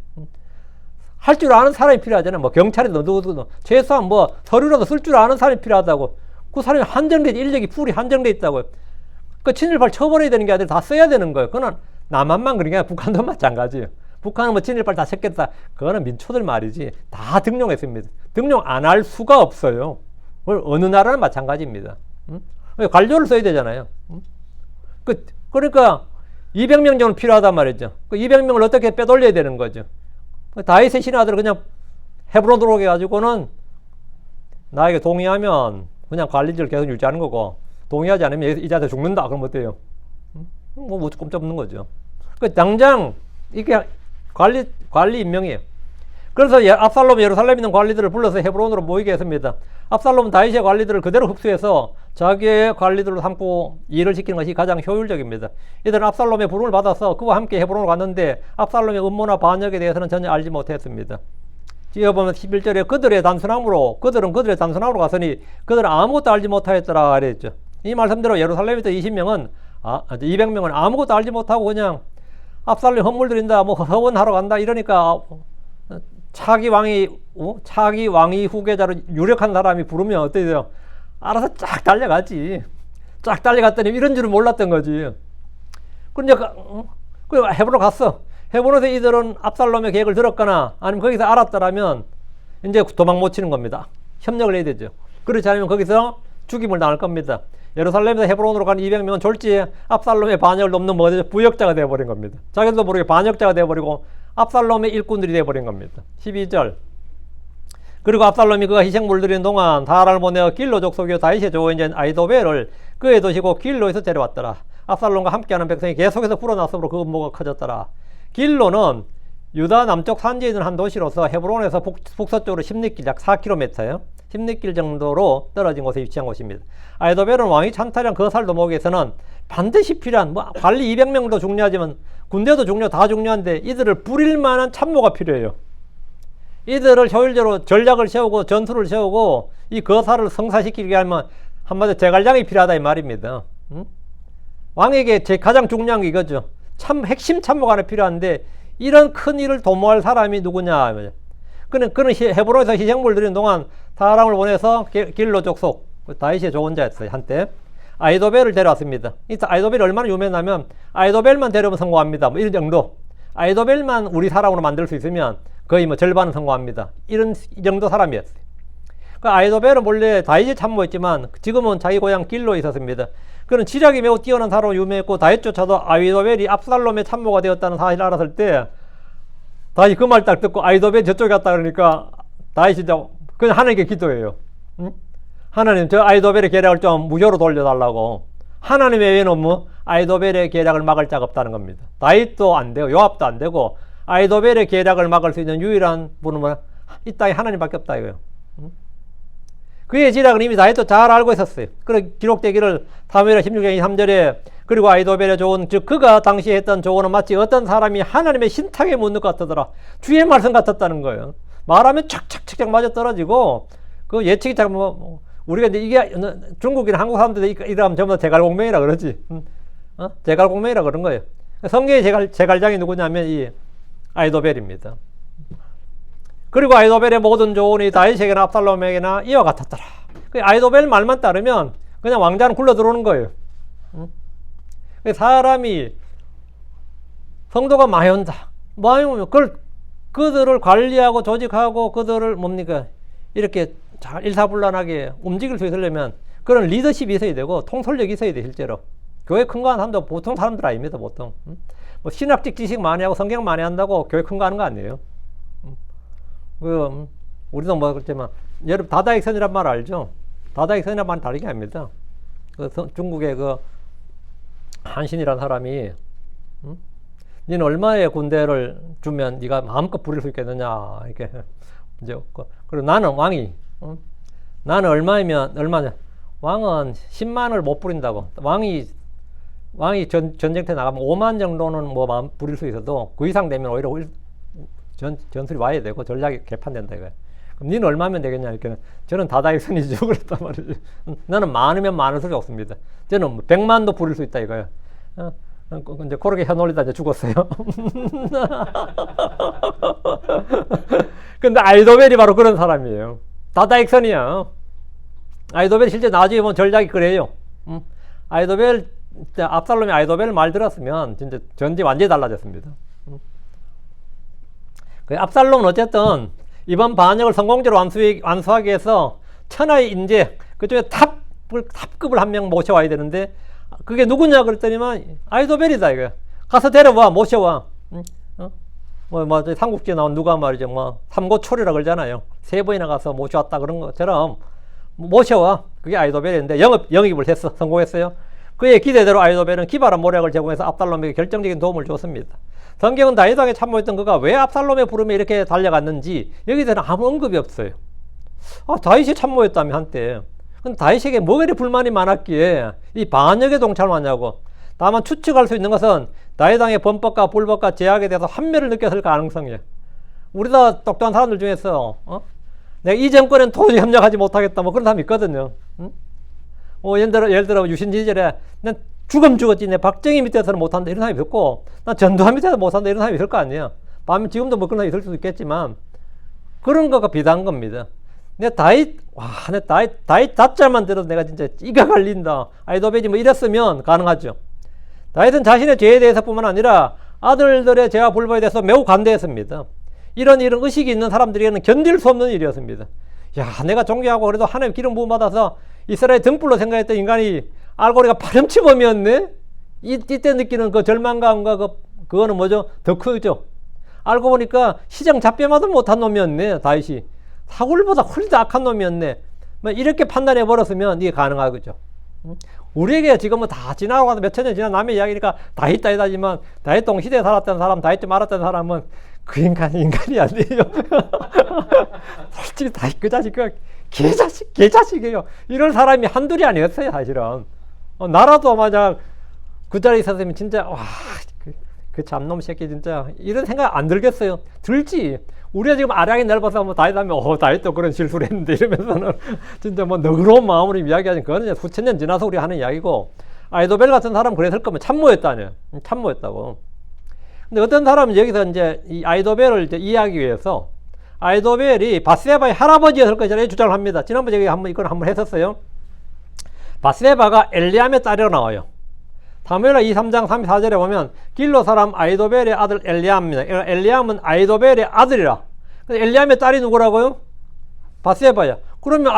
할 줄 아는 사람이 필요하잖아요. 뭐 경찰이든 누구든 최소한 뭐 서류라도 쓸 줄 아는 사람이 필요하다고. 그 사람이 인력이 풀이 한정돼 있다고요. 그 친일파를 쳐버려야 되는 게 아니라 다 써야 되는 거예요. 그건 남한만 그런 게 아니라 북한도 마찬가지예요. 북한은 뭐 친일파를 다 쳤겠다. 그거는 민초들 말이지. 다 등용했습니다. 등용 안 할 수가 없어요. 어느 나라는 마찬가지입니다. 관료를 써야 되잖아요. 그러니까 200명 정도 필요하단 말이죠. 그 200명을 어떻게 빼돌려야 되는 거죠. 다윗의 신하들을 그냥 헤브론 들어오게 해가지고는 나에게 동의하면 그냥 관리직을 계속 유지하는 거고 동의하지 않으면 이 자세 죽는다. 그럼 어때요? 뭐 꼼짝없는 거죠. 당장 이게 관리 임명이에요. 그래서 압살롬이 예루살렘에 있는 관리들을 불러서 헤브론으로 모이게 했습니다. 압살롬은 다윗의 관리들을 그대로 흡수해서 자기의 관리들로 삼고 일을 시키는 것이 가장 효율적입니다. 이들은 압살롬의 부름을 받아서 그와 함께 헤브론으로 갔는데 압살롬의 음모나 반역에 대해서는 전혀 알지 못했습니다. 이어보면 11절에 그들은 그들의 단순함으로 갔으니 그들은 아무것도 알지 못하였더라 그랬죠. 이 말씀대로 예루살렘에서 200명은 아무것도 알지 못하고 그냥 압살롬 헌물 드린다, 뭐 허원하러 간다 이러니까 차기 왕이 후계자로 유력한 사람이 부르면 어떻게 돼요? 알아서 쫙 달려가지. 쫙 달려갔더니 이런 줄은 몰랐던 거지. 그런데 헤브론 갔어. 헤브론에서 이들은 압살롬의 계획을 들었거나 아니면 거기서 알았더라면 이제 도망 못 치는 겁니다. 협력을 해야 되죠. 그렇지 않으면 거기서 죽임을 당할 겁니다. 예루살렘에서 헤브론으로 간 200명은 졸지에 압살롬의 반역을 넘는 부역자가 되어버린 겁니다. 자기도 모르게 반역자가 되어버리고 압살롬의 일꾼들이 되어버린 겁니다. 12절. 그리고 압살롬이 그가 희생물 드리는 동안 다랄을 보내어 길로 족속이요 다윗의 조원인 아히도벨을 그의 도시고 길로에서 데려왔더라. 압살롬과 함께하는 백성이 계속해서 불어났으므로 그 음모가 커졌더라. 길로는 유다 남쪽 산지에 있는 한 도시로서 헤브론에서 북서쪽으로 10리길 약 4km예요. 10리길 정도로 떨어진 곳에 위치한 곳입니다. 아히도벨은 왕이 찬탈한 그 살도목에서는 반드시 필요한 관리 200명도 중요하지만 군대도 다 중요한데 이들을 부릴 만한 참모가 필요해요. 이들을 효율적으로 전략을 세우고 전술을 세우고 이 거사를 성사시키게 하면 한마디로 제갈량이 필요하다 이 말입니다. 왕에게 가장 중요한 게 이거죠. 핵심 참모가 하나 필요한데 이런 큰 일을 도모할 사람이 누구냐. 그는 헤브론에서 희생물 드리는 동안 사람을 보내서 길로 족속 다윗의 조언자였어요. 한때 아히도벨을 데려왔습니다. 아히도벨이 얼마나 유명하냐면 아히도벨만 데려오면 성공합니다. 뭐 이런 정도. 아히도벨만 우리 사람으로 만들 수 있으면 거의 절반은 성공합니다. 이런 정도 사람이었어요. 아히도벨은 원래 다윗의 참모였지만 지금은 자기 고향 길로에 있었습니다. 그는 지략이 매우 뛰어난 사람으로 유명했고 다윗조차도 아히도벨이 압살롬의 참모가 되었다는 사실을 알았을 때 다윗이 그 말 딱 듣고 아히도벨이 저쪽에 갔다 그러니까 다윗이 그냥 하나님께 기도해요. 하나님 저 아히도벨의 계략을 좀 무효로 돌려달라고. 하나님 외에는 아히도벨의 계략을 막을 자가 없다는 겁니다. 다윗도 안 되고 요압도 안 되고 아히도벨의 계략을 막을 수 있는 유일한 분은 이 땅에 하나님밖에 없다 이거예요. 그의 지략은 이미 다윗도 잘 알고 있었어요. 그래 기록되기를 사무엘하 16장 23절에 그리고 아히도벨의 조언 즉 그가 당시에 했던 조언은 마치 어떤 사람이 하나님의 신탁에 묻는 것 같더라. 주의 말씀 같았다는 거예요. 말하면 착착착착 맞아 떨어지고 그 예측이 잘 우리가 이제 이게 중국이나 한국 사람들이 이러면 전부 다 제갈공명이라 그러지. 제갈공명이라 그런 거예요. 성경의 제갈장이 누구냐면 이 아히도벨입니다. 그리고 아히도벨의 모든 조언이 다윗에게나 압살롬에게나 이와 같았더라. 아히도벨 말만 따르면 그냥 왕자는 굴러 들어오는 거예요. 사람이 성도가 많이 온다. 많이 오면 그들을 관리하고 조직하고 그들을 이렇게 잘 일사불란하게 움직일 수 있으려면 그런 리더십이 있어야 되고 통솔력이 있어야 돼. 실제로 교회 큰 거 하는 사람도 보통 사람들 아닙니다. 보통 신학적 지식 많이 하고 성경 많이 한다고 교회 큰 거 하는 거 아니에요. 우리도 그렇지만 여러분 다다익선이란 말 알죠? 다다익선이란 말은 다르게 아닙니다. 중국의 한신이라는 사람이 너는 얼마의 군대를 주면 네가 마음껏 부릴 수 있겠느냐 이렇게 이제 그리고 나는 왕이 나는 얼마냐 왕은 10만을 못 부린다고. 왕이 전쟁터에 나가면 5만 정도는 마음 부릴 수 있어도 그 이상 되면 오히려 전술이 와야 되고 전략이 개판된다 이거야. 그럼 니는 얼마면 되겠냐 이렇게. 저는 다다익선이죠. 그랬단 말이지. 나는 많으면 많을수록 좋습니다. 저는 100만도 부릴 수 있다 이거야. 이제 그렇게 혀놀리다 이제 죽었어요. 근데 아히도벨이 바로 그런 사람이에요. 다다익선이야. 아히도벨 실제 나중에 보면 전략이 그래요. 압살롬이 아히도벨 말 들었으면 진짜 전쟁이 완전히 달라졌습니다. 압살롬은 어쨌든 이번 반역을 성공적으로 완수하기 위해서 천하의 인재 그쪽에 탑급을 한 명 모셔와야 되는데 그게 누구냐 그랬더니만 아히도벨이다 이거야. 가서 데려와 모셔와. 삼국지에 나온 누가 말이죠 삼고초려라 그러잖아요. 3번이나 가서 모셔왔다 그런 것처럼 모셔와. 그게 아히도벨인데 영입을 했어. 성공했어요. 그의 기대대로 아히도벨은 기발한 모략을 제공해서 압살롬에게 결정적인 도움을 줬습니다. 성경은 다윗 왕에 참모했던 그가 왜 압살롬의 부름에 이렇게 달려갔는지 여기에 대해서 아무 언급이 없어요. 다윗이 참모했다며 한때. 근데 다윗에게 뭐가 이렇게 불만이 많았기에 이 반역에 동참하냐고. 다만 추측할 수 있는 것은 다윗 왕의 범법과 불법과 제약에 대해서 환멸을 느꼈을 가능성이에요. 우리나라 똑똑한 사람들 중에서 내가 이 정권엔 도저히 협력하지 못하겠다 뭐 그런 사람이 있거든요. 응? 예를 들어 유신 시절에 난 죽었지 내 박정희 밑에서는 못한다 이런 사람이 있었고 난 전두환 밑에서 못한다 이런 사람이 있을 거 아니에요. 반면 지금도 뭐 그런 사람이 있을 수도 있겠지만 그런 거가 비슷한 겁니다. 내 다윗 답잘만 들어도 내가 진짜 이가 갈린다. 아이도베지 뭐 이랬으면 가능하죠. 다윗은 자신의 죄에 대해서뿐만 아니라 아들들의 죄와 불법에 대해서 매우 관대했습니다. 이런 의식이 있는 사람들에게는 견딜 수 없는 일이었습니다. 야, 내가 존경하고 그래도 하나님 기름 부음 받아서 이스라엘 등불로 생각했던 인간이 알고리가 파렴치범이었네? 이때 느끼는 그 절망감과 그거는 뭐죠? 더 크죠? 알고 보니까 시장 잡배마도 못한 놈이었네, 다윗이. 사울보다 훨씬 더 악한 놈이었네. 뭐 이렇게 판단해 버렸으면 이게 가능하겠죠. 우리에게 지금은 다 지나고 가서 몇천 년 지난 남의 이야기니까 다윗하지만 다윗 동시대에 살았던 사람, 다윗 좀 알았던 사람은 그 인간이 아니에요. 솔직히 다윗 그 자식 개자식이에요. 이런 사람이 한둘이 아니었어요, 사실은. 나라도 만약 그 자리에 있었으면 진짜 그 잡놈 새끼 진짜 이런 생각 안 들겠어요? 들지. 우리가 지금 아량이 넓어서 뭐 다윗 하면 다윗도 그런 실수를 했는데 이러면서는 진짜 뭐 너그러운 마음으로 이야기하는 그거는 수천 년 지나서 우리가 하는 이야기고 아이도벨 같은 사람은 그랬을 거면 참모였다네요. 참모였다고. 근데 어떤 사람은 여기서 이제 이 아이도벨을 이제 이해하기 위해서 아이도벨이 바세바의 할아버지였을 것이라고 주장을 합니다. 지난번에 제가 이걸 한번 했었어요. 바세바가 엘리암의 딸이라고 나와요. 사무엘하 23장 34절에 보면 길로 사람 아이도벨의 아들 엘리암입니다. 엘리암은 아이도벨의 아들이라. 엘리암의 딸이 누구라고요? 바세바야. 그러면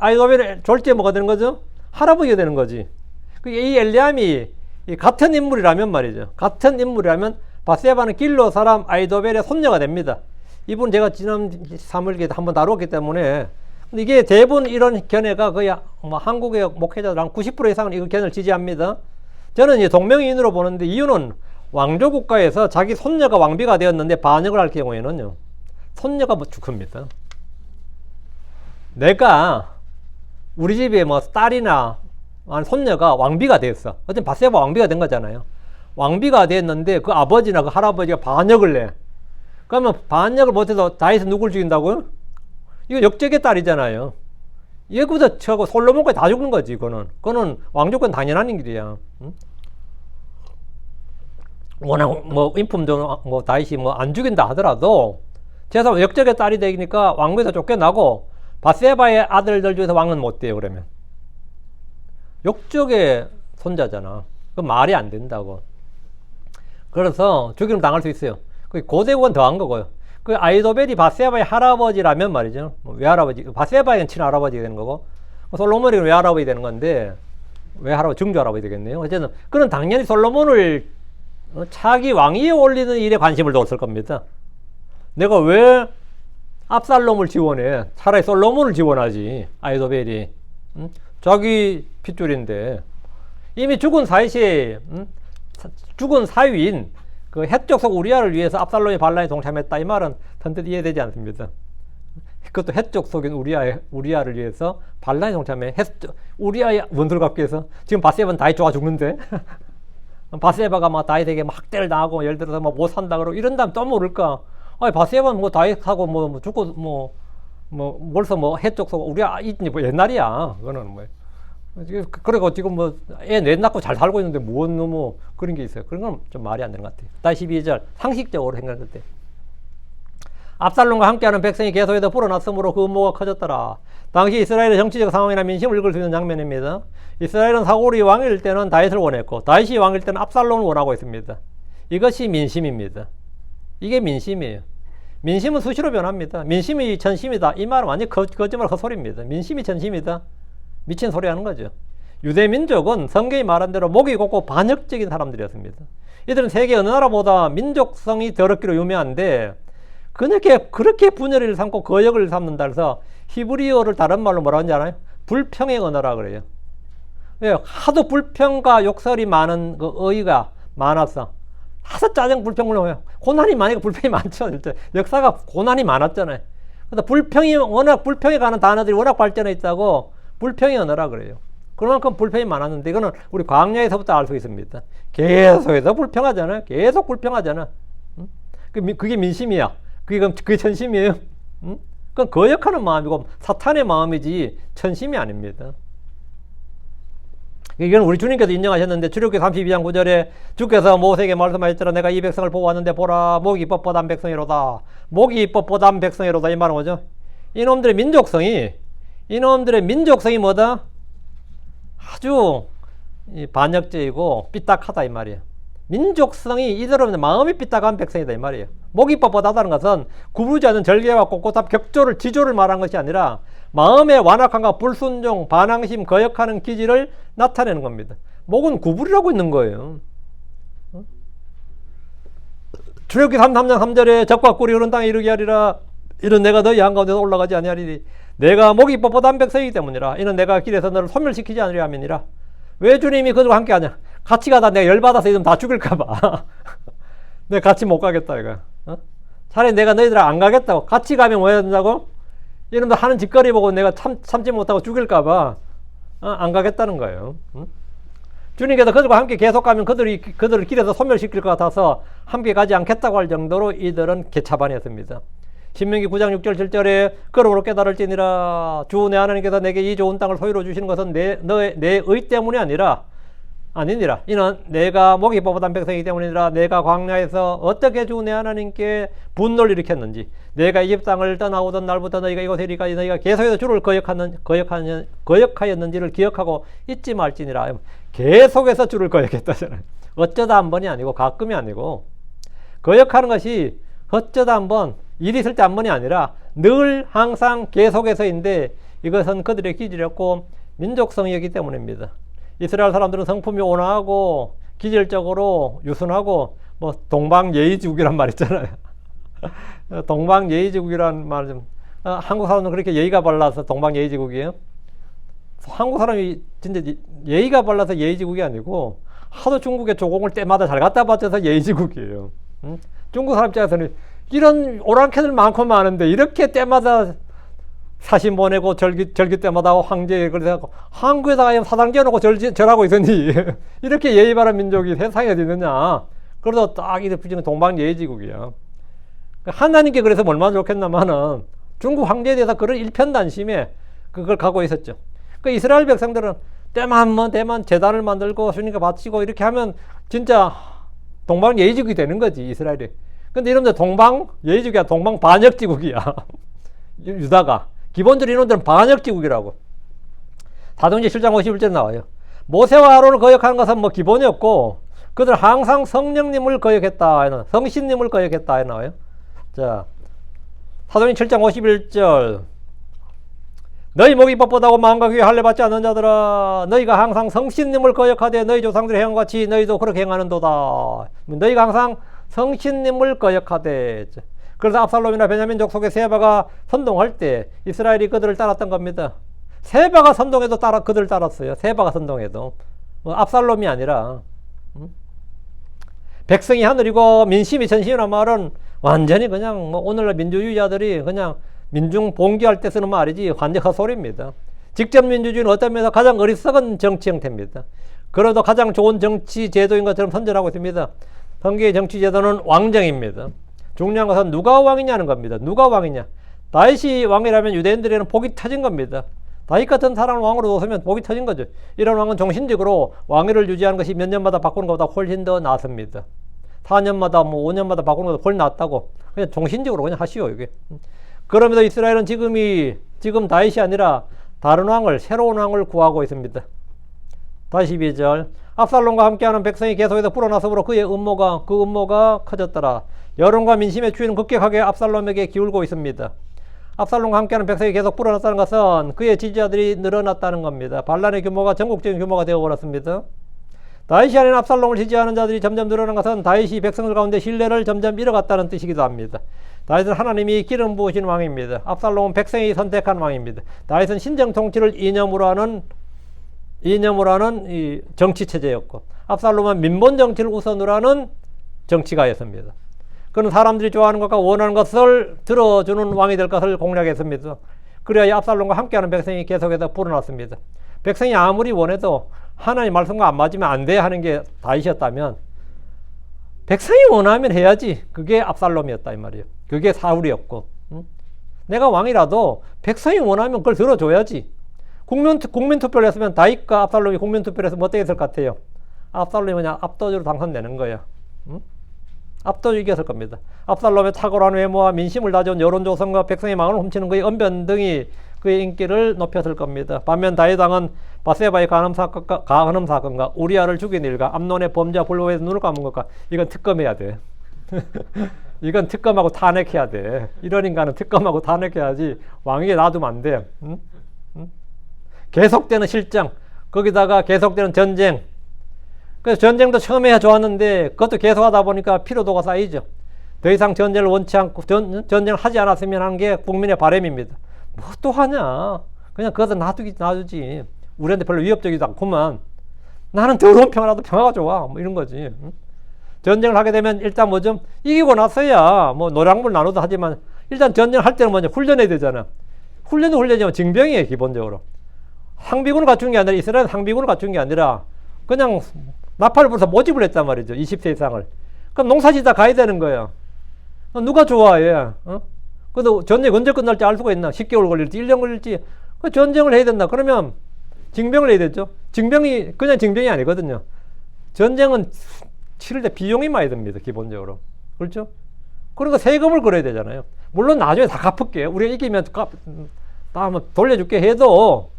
아이도벨의 졸제 뭐가 되는 거죠? 할아버지가 되는 거지. 이 엘리암이 같은 인물이라면 말이죠. 같은 인물이라면 바세바는 길로 사람 아이도벨의 손녀가 됩니다. 이분 제가 지난 사무엘기에 한번 다루었기 때문에 근데 이게 대부분 이런 견해가 거의 뭐 한국의 목회자들 한 90% 이상은 이 견해를 지지합니다. 저는 이제 동명이인으로 보는데 이유는 왕조 국가에서 자기 손녀가 왕비가 되었는데 반역을 할 경우에는요. 손녀가 뭐 죽습니다. 내가 우리 집에 뭐 딸이나 손녀가 왕비가 됐어. 어쨌든 바세바 왕비가 된 거잖아요. 왕비가 됐는데 그 아버지나 그 할아버지가 반역을 내. 그러면 반역을 못해서 다윗은 누굴 죽인다고요? 이거 역적의 딸이잖아요. 얘보다 저거 솔로몬까지 다 죽는 거지, 그거는 왕조권 당연한 일이야. 응? 워낙 뭐 인품도 뭐 다윗이 뭐 안 죽인다 하더라도 제사 역적의 딸이 되니까 왕비에서 쫓겨나고 바세바의 아들들 중에서 왕은 못 돼요, 그러면. 역적의 손자잖아. 그 말이 안 된다고. 그래서 죽임 당할 수 있어요. 고대국은 더한 거고요. 그 아이도벨이 바세바의 할아버지라면 말이죠. 외할아버지, 바세바의 친할아버지가 되는 거고, 솔로몬이 외할아버지 되는 건데, 외할아버지, 증조할아버지 되겠네요. 어쨌든, 그는 당연히 솔로몬을 차기 왕위에 올리는 일에 관심을 뒀을 겁니다. 내가 왜 압살롬을 지원해? 차라리 솔로몬을 지원하지, 아이도벨이. 응? 자기 핏줄인데. 이미 죽은 사위인 그 헷족속 우리아를 위해서 압살롬이 반란에 동참했다 이 말은 선뜻 이해되지 않습니다. 그것도 헷족속인 우리아를 위해서 반란에 동참해. 우리아의 원수를 갖기 위해서. 지금 바세바는 다윗 좋아 죽는데 바세바가 막 다윗에게 막 학대를 당하고 예를 들어서 막 못 산다 그러고 이런다면 또 모를까. 아니 바세바는 뭐 다윗하고 뭐 죽고 벌써 뭐 헷족속 우리아 뭐 옛날이야. 그거는 뭐. 그리고 지금 뭐 애 낳고 잘 살고 있는데 뭐 그런 게 있어요. 그런 건 좀 말이 안 되는 것 같아요. 다시 12절 상식적으로 생각할 때 압살롬과 함께하는 백성이 계속해서 불어났으므로 그 음모가 커졌더라. 당시 이스라엘의 정치적 상황이나 민심을 읽을 수 있는 장면입니다. 이스라엘은 사울이 왕일 때는 다윗을 원했고 다윗이 왕일 때는 압살롬을 원하고 있습니다. 이것이 민심입니다. 이게 민심이에요. 민심은 수시로 변합니다. 민심이 전심이다. 이 말은 완전 거짓말 헛소리입니다. 민심이 전심이다. 미친 소리 하는 거죠. 유대민족은 성경이 말한 대로 목이 곱고 반역적인 사람들이었습니다. 이들은 세계 어느 나라보다 민족성이 더럽기로 유명한데 그렇게 분열을 삼고 거역을 삼는다 해서 히브리어를 다른 말로 뭐라고 하는지 알아요? 불평의 언어라 그래요. 왜? 하도 불평과 욕설이 많은 그 어휘가 많았어. 하도 짜증 불평을 고난이 많으니까 불평이 많죠. 진짜. 역사가 고난이 많았잖아요. 그래서 워낙 불평에 관한 단어들이 워낙 발전해 있다고 불평의 언어라 그래요. 그만큼 불평이 많았는데 이거는 우리 광야에서부터 알 수 있습니다. 계속해서 불평하잖아요. 계속 불평하잖아. 그게 민심이야. 그게 천심이에요? 응? 그건 거역하는 마음이고 사탄의 마음이지 천심이 아닙니다. 이건 우리 주님께서 인정하셨는데 출애굽기 32장 9절에 주께서 모세에게 말씀하셨더라. 내가 이 백성을 보았는데 보라 목이 뻣뻣한 백성이로다. 목이 뻣뻣한 백성이로다. 이 말은 뭐죠? 이놈들의 민족성이 뭐다? 아주 반역죄이고 삐딱하다 이 말이에요. 민족성이 이대로 마음이 삐딱한 백성이다 이 말이에요. 목이 뻣뻣하다는 것은 구부지 않은 절개와 꼿꼿함, 지조를 말한 것이 아니라 마음의 완악함과 불순종, 반항심, 거역하는 기질을 나타내는 겁니다. 목은 구부리라고 있는 거예요. 출애굽기 3장 3절에 적과 꿀이 흐른 땅에 이르게 하리라. 이는 내가 너희 한가운데서 올라가지 아니하리니 내가 목이 뻣뻣한 백성이기 때문이라. 이는 내가 길에서 너를 소멸시키지 않으려 함이니라. 왜 주님이 그들과 함께 하냐? 같이 가다 내가 열받아서 이놈 다 죽일까봐 내가 같이 못 가겠다 이거. 차라리 내가 너희들 안 가겠다고. 같이 가면 뭐 해야 된다고? 이놈들 하는 짓거리 보고 내가 참지 못하고 죽일까봐 안 가겠다는 거예요. 주님께서 그들과 함께 계속 가면 그들을 길에서 소멸시킬 것 같아서 함께 가지 않겠다고 할 정도로 이들은 개차반이었습니다. 신명기 9장 6절 7절에 그러므로 깨달을지니라. 주 내 하나님께서 내게 이 좋은 땅을 소유로 주시는 것은 내 의 때문이 아니니라. 이는 내가 목이 뻣뻣한 백성이기 때문이니라. 내가 광야에서 어떻게 주 내 하나님께 분노를 일으켰는지, 내가 이집 땅을 떠나오던 날부터 너희가 이곳에 이르기까지 너희가 계속해서 주를 거역하였는지를 기억하고 잊지 말지니라. 계속해서 주를 거역했다잖아요. 어쩌다 한 번이 아니고 가끔이 아니고, 거역하는 것이 어쩌다 한 번, 일이 있을 때 한 번이 아니라 늘 항상 계속해서인데, 이것은 그들의 기질이었고 민족성이었기 때문입니다. 이스라엘 사람들은 성품이 온화하고 기질적으로 유순하고 뭐 동방예의지국이란 말 있잖아요. 동방예의지국이란 말 좀 한국 사람은 그렇게 예의가 발라서 동방예의지국이에요. 한국 사람이 진짜 예의가 발라서 예의지국이 아니고 하도 중국에 조공을 때마다 잘 갖다 바쳐서 예의지국이에요. 중국 사람 입장에서는 이런 오랑캐들 많고 많은데 이렇게 때마다 사신 보내고 절기 때마다 황제 그래서 한국에다가 사당 지어놓고 절하고 있으니 이렇게 예의 바른 민족이 세상에 어디 있느냐. 그래서 딱 이렇게 붙이는 동방예의지국이야. 하나님께 그래서 얼마나 좋겠나마는 중국 황제에 대해서 그런 일편단심에 그걸 갖고 있었죠. 그 이스라엘 백성들은 때만 제단을 만들고 주님께 바치고 이렇게 하면 진짜 동방예의지국이 되는 거지 이스라엘이. 근데 이놈들 동방예의지국이야. 동방반역지국이야. 유다가. 기본적으로 이놈들은 반역지국이라고. 사도행전 7장 51절에 나와요. 모세와 아론을 거역하는 것은 뭐 기본이었고 그들 항상 성령님을 거역했다. 성신님을 거역했다. 나와요. 자, 사도행전 7장 51절. 너희 목이 뻣뻣하고 마음과 귀에 할례 받지 않는 자들아, 너희가 항상 성신님을 거역하되 너희 조상들의 행한 같이 너희도 그렇게 행하는도다. 너희가 항상 성신님을 거역하되. 그래서 압살롬이나 베냐민 족속의 세바가 선동할 때 이스라엘이 그들을 따랐던 겁니다. 세바가 선동해도 그들을 따랐어요. 세바가 선동해도. 압살롬이 아니라. 백성이 하늘이고 민심이 천심이란 말은 완전히 그냥 오늘날 민주주의자들이 그냥 민중 봉기할 때 쓰는 말이지 완전 헛소리입니다. 직접 민주주의는 어떤 면에서 가장 어리석은 정치 형태입니다. 그래도 가장 좋은 정치 제도인 것처럼 선전하고 있습니다. 성경의 정치 제도는 왕정입니다. 중요한 것은 누가 왕이냐는 겁니다. 누가 왕이냐. 다윗이 왕이라면 유대인들에게는 복이 터진 겁니다. 다윗 같은 사람을 왕으로 놓으면 복이 터진 거죠. 이런 왕은 정신적으로 왕위를 유지하는 것이 몇 년마다 바꾸는 것보다 훨씬 더 낫습니다. 4년마다 5년마다 바꾸는 것보다 훨씬 낫다고. 그냥 정신적으로 그냥 하시오 이게. 그러면서 이스라엘은 지금 다윗이 아니라 다른 왕을, 새로운 왕을 구하고 있습니다. 다시 12절. 압살롬과 함께하는 백성이 계속해서 불어나서므로 그의 음모가 커졌더라. 여론과 민심의 추이는 급격하게 압살롬에게 기울고 있습니다. 압살롬과 함께하는 백성이 계속 불어났다는 것은 그의 지지자들이 늘어났다는 겁니다. 반란의 규모가 전국적인 규모가 되어버렸습니다. 다윗이 아닌 압살롬을 지지하는 자들이 점점 늘어난 것은 다윗이 백성들 가운데 신뢰를 점점 잃어갔다는 뜻이기도 합니다. 다윗은 하나님이 기름 부으신 왕입니다. 압살롬은 백성이 선택한 왕입니다. 다윗은 신정 통치를 이념으로 하는 이 정치 체제였고, 압살롬은 민본 정치를 우선으로 하는 정치가였습니다. 그는 사람들이 좋아하는 것과 원하는 것을 들어주는 왕이 될 것을 공략했습니다. 그래야 압살롬과 함께하는 백성이 계속해서 불어났습니다. 백성이 아무리 원해도 하나님 말씀과 안 맞으면 안 돼 하는 게 다윗이었다면 백성이 원하면 해야지. 그게 압살롬이었다 이 말이에요. 그게 사울이었고, 내가 왕이라도 백성이 원하면 그걸 들어줘야지. 국민 투표를 했으면 다윗과 압살롬이 국민 투표를 했으면 어떻게 했을 것 같아요? 압살롬이 그냥 압도적으로 당선되는 거야. 압도적으로 이겼을 겁니다. 압살롬의 탁월한 외모와 민심을 다져온 여론 조성과 백성의 마음을 훔치는 그의 언변 등이 그의 인기를 높였을 겁니다. 반면 다윗 왕은 바세바의 간음 사건과 우리아를 죽인 일과 암논의 범죄와 불법에서 눈을 감은 것과 이건 특검해야 돼. 이건 특검하고 탄핵해야 돼. 이런 인간은 특검하고 탄핵해야지 왕위에 놔두면 안 돼. 계속되는 실정, 거기다가 계속되는 전쟁. 그래서 전쟁도 처음에야 좋았는데 그것도 계속하다 보니까 피로도가 쌓이죠. 더 이상 전쟁을 원치 않고 전쟁을 하지 않았으면 하는 게 국민의 바람입니다. 뭐 또 하냐? 그냥 그것은 놔두지. 우리한테 별로 위협적이지 않구만. 나는 더러운 평화라도 평화가 좋아. 뭐 이런 거지. 전쟁을 하게 되면 일단 뭐 좀 이기고 나서야 뭐 노량물 나눠도 하지만 일단 전쟁할 때는 먼저 훈련해야 되잖아. 훈련이면 징병이에요, 기본적으로. 상비군을 갖춘 게 아니라, 이스라엘은 상비군을 갖춘 게 아니라 그냥 나팔을 불어서 모집을 했단 말이죠. 20세 이상을. 그럼 농사짓다 가야 되는 거야. 누가 좋아해? 그래도 전쟁 언제 끝날지 알 수가 있나? 10개월 걸릴지 1년 걸릴지. 그 전쟁을 해야 된다. 그러면 징병을 해야 되죠. 징병이 그냥 징병이 아니거든요. 전쟁은 치를 때 비용이 많이 듭니다, 기본적으로. 그렇죠? 그러니까 세금을 걸어야 되잖아요. 물론 나중에 다 갚을게. 우리가 이기면 다 한번 돌려줄게 해도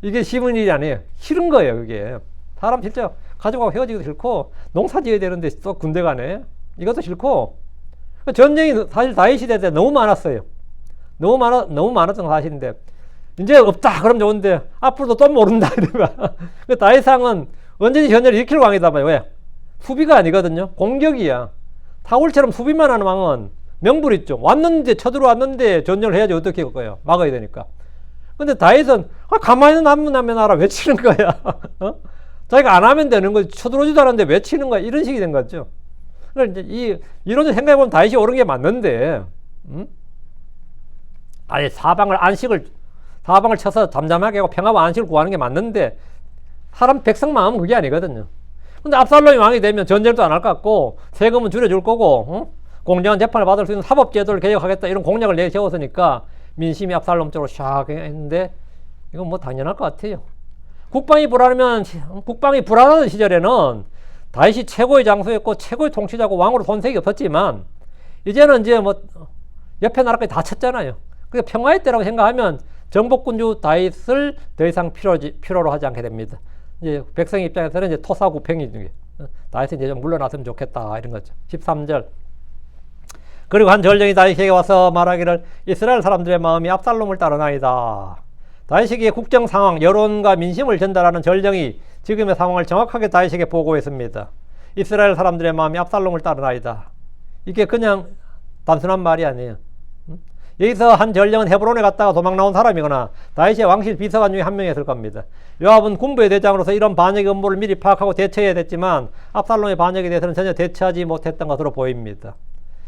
이게 쉬운 일이 아니에요. 싫은 거예요, 그게. 사람 진짜 가족하고 헤어지기도 싫고, 농사 지어야 되는데 또 군대 가네. 이것도 싫고. 전쟁이 사실 다윗 시대 때 너무 많았어요. 너무 많았던 사실인데, 이제 없다. 그럼 좋은데, 앞으로도 또 모른다. 그 다윗왕은 언제든지 전쟁을 일으킬 왕이다. 왜? 수비가 아니거든요. 공격이야. 사울처럼 수비만 하는 왕은 명분 있죠. 왔는데, 쳐들어왔는데 전쟁을 해야지 어떻게 할 거예요? 막아야 되니까. 근데 다윗은 가만히 남면 알아. 외치는 거야. 자기가 안 하면 되는 거지. 쳐들어오지도 않았는데 외치는 거야. 이런 식이 된 거죠. 그러니까 이제 이론적으로 생각해보면 다윗이 옳은 게 맞는데, 아예 사방을 쳐서 잠잠하게 하고 평화와 안식을 구하는 게 맞는데, 사람 백성 마음은 그게 아니거든요. 근데 압살롬이 왕이 되면 전쟁도 안 할 것 같고, 세금은 줄여줄 거고, 공정한 재판을 받을 수 있는 사법제도를 개혁하겠다 이런 공약을 내세웠으니까 민심이 압살롬 쪽으로 샥 했는데, 이건 뭐 당연할 것 같아요. 국방이 불안하던 시절에는 다윗이 최고의 장수였고 최고의 통치자고 왕으로 손색이 없었지만, 이제는 이제 뭐 옆에 나라까지 다 쳤잖아요. 그래서 평화의 때라고 생각하면 정복군주 다윗을 더 이상 필요로 하지 않게 됩니다. 이제 백성 입장에서는 이제 토사구팽이 중에 다윗이 이제 좀 물러났으면 좋겠다 이런 거죠. 13절. 그리고 한 전령이 다윗에게 와서 말하기를 이스라엘 사람들의 마음이 압살롬을 따르나이다. 다윗에게 국정 상황, 여론과 민심을 전달하는 전령이 지금의 상황을 정확하게 다윗에게 보고했습니다. 이스라엘 사람들의 마음이 압살롬을 따르나이다. 이게 그냥 단순한 말이 아니에요. 여기서 한 전령은 헤브론에 갔다가 도망 나온 사람이거나 다윗의 왕실 비서관 중에 한 명이었을 겁니다. 요압은 군부의 대장으로서 이런 반역의 음모를 미리 파악하고 대처해야 됐지만 압살롬의 반역에 대해서는 전혀 대처하지 못했던 것으로 보입니다.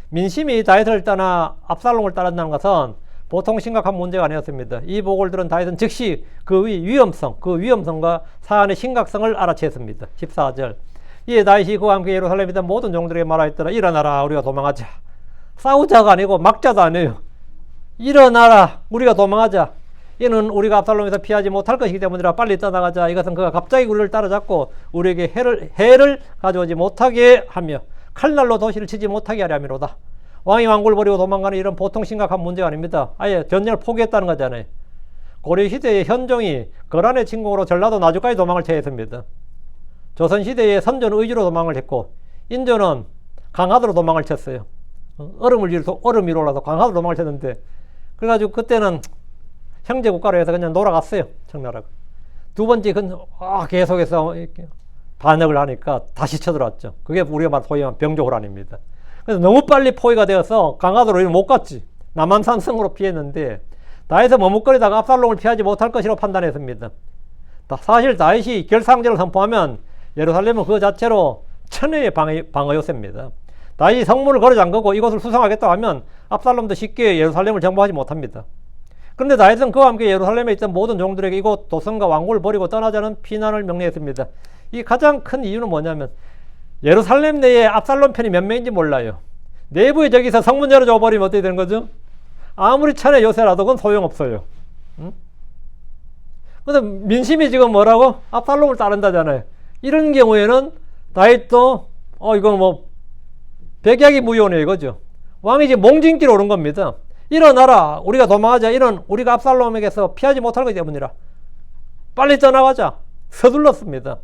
민심이 다윗을 떠나 압살롬을 따른다는 것은 보통 심각한 문제가 아니었습니다. 이 보고를 들은 다윗은 즉시 그 위험성과 사안의 심각성을 알아챘습니다. 14절. 이에 다윗이 그와 함께 예루살렘에 있던 모든 종들에게 말하였더라. 일어나라, 우리가 도망하자. 싸우자가 아니고 막자도 아니에요. 일어나라, 우리가 도망하자. 이는 우리가 압살롬에서 피하지 못할 것이기 때문이라 빨리 떠나가자. 이것은 그가 갑자기 우리를 따라잡고 우리에게 해를 가져오지 못하게 하며 칼날로 도시를 치지 못하게 하려 함이로다. 왕이 왕국을 버리고 도망가는 일은 보통 심각한 문제가 아닙니다. 아예 전쟁을 포기했다는 거잖아요. 고려시대의 현종이 거란의 침공으로 전라도 나주까지 도망을 쳐했습니다. 조선시대의 선조는 의주로 도망을 했고, 인조는 강화도로 도망을 쳤어요. 얼음 위로 올라서 강화도로 도망을 쳤는데, 그래가지고 그때는 형제국가로 해서 그냥 놀아갔어요. 청나라가. 두 번째 계속해서 반역을 하니까 다시 쳐들어왔죠. 그게 우리가 소위 말하는 병조호란입니다. 그래서 너무 빨리 포위가 되어서 강화도로 못 갔지. 남한산성으로 피했는데 다윗은 머뭇거리다가 압살롬을 피하지 못할 것이라고 판단했습니다. 사실 다윗이 결상제를 선포하면 예루살렘은 그 자체로 천혜의 방어 요새입니다. 다윗이 성문을 걸어 잠그고 이곳을 수성하겠다고 하면 압살롬도 쉽게 예루살렘을 정복하지 못합니다. 그런데 다윗은 그와 함께 예루살렘에 있던 모든 종들에게 이곳 도성과 왕국을 버리고 떠나자는 피난을 명령했습니다. 이 가장 큰 이유는 뭐냐면 예루살렘 내에 압살롬 편이 몇 명인지 몰라요. 내부의 적에서 성문 열어줘 버리면 어떻게 되는 거죠? 아무리 천의 요새라도 그건 소용없어요. 응? 근데 민심이 지금 뭐라고? 압살롬을 따른다잖아요. 이런 경우에는 다윗도 이건 뭐 백약이 무효네 이거죠. 왕이 이제 몽진길 오른 겁니다. 일어나라, 우리가 도망하자. 이런 우리가 압살롬에게서 피하지 못할 것 때문이라 빨리 떠나가자. 서둘렀습니다.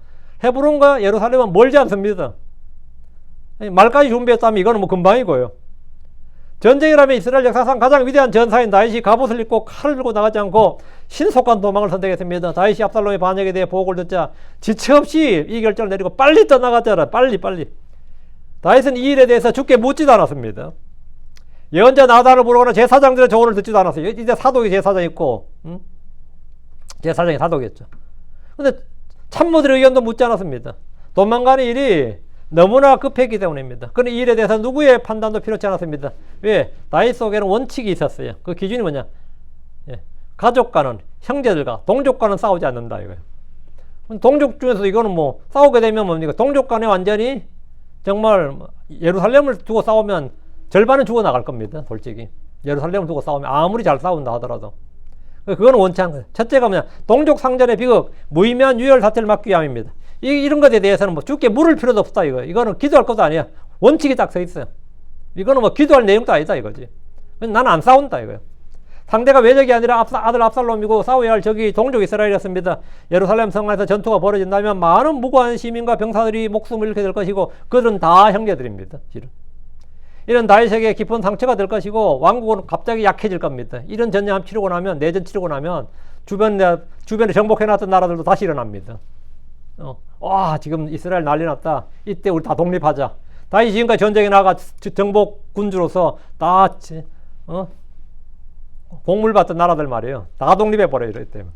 헤브론과 예루살렘은 멀지 않습니다. 말까지 준비했다면 이거는 뭐 금방이고요. 전쟁이라면 이스라엘 역사상 가장 위대한 전사인 다윗이 갑옷을 입고 칼을 들고 나가지 않고 신속한 도망을 선택했습니다. 다윗이 압살롬의 반역에 대해 보고를 듣자 지체 없이 이 결정을 내리고 빨리 떠나가자라. 빨리. 다윗은 이 일에 대해서 죽게 묻지도 않았습니다. 예언자 나단을 부르거나 제사장들의 조언을 듣지도 않았어요. 이제 사독이 제사장 있고, 제사장이 사독이었죠. 근데 참모들의 의견도 묻지 않았습니다. 도망가는 일이 너무나 급했기 때문입니다. 그런데 이 일에 대해서 누구의 판단도 필요치 않았습니다. 왜? 다윗 속에는 원칙이 있었어요. 그 기준이 뭐냐? 가족과는, 형제들과, 동족과는 싸우지 않는다 이거예요. 동족 중에서 이거는 뭐 싸우게 되면 뭡니까? 동족 간에 완전히 정말 예루살렘을 두고 싸우면 절반은 죽어나갈 겁니다. 솔직히 예루살렘을 두고 싸우면 아무리 잘 싸운다 하더라도 그거는 원치 않은 거예요. 첫째가 뭐냐? 동족 상전의 비극, 무의미한 유혈 사태를 막기 위함입니다. 이런 것에 대해서는 뭐 죽게 물을 필요도 없다 이거. 이거는 기도할 것도 아니야. 원칙이 딱 서 있어요. 이거는 뭐 기도할 내용도 아니다 이거지. 나는 안 싸운다 이거예요. 상대가 외적이 아니라 아들 압살롬이고 싸워야 할 적이 동족 이스라엘이었습니다. 예루살렘 성 안에서 전투가 벌어진다면 많은 무고한 시민과 병사들이 목숨을 잃게 될 것이고 그들은 다 형제들입니다. 실은. 이런 다윗에게 깊은 상처가 될 것이고 왕국은 갑자기 약해질 겁니다. 이런 전쟁 치르고 나면, 내전 치르고 나면 주변에 정복해놨던 나라들도 다시 일어납니다. 지금 이스라엘 난리 났다. 이때 우리 다 독립하자. 다윗이 지금까지 전쟁에 나가 정복 군주로서 다 공물 받던 나라들 말이에요. 다 독립해버려요. 이럴 때면.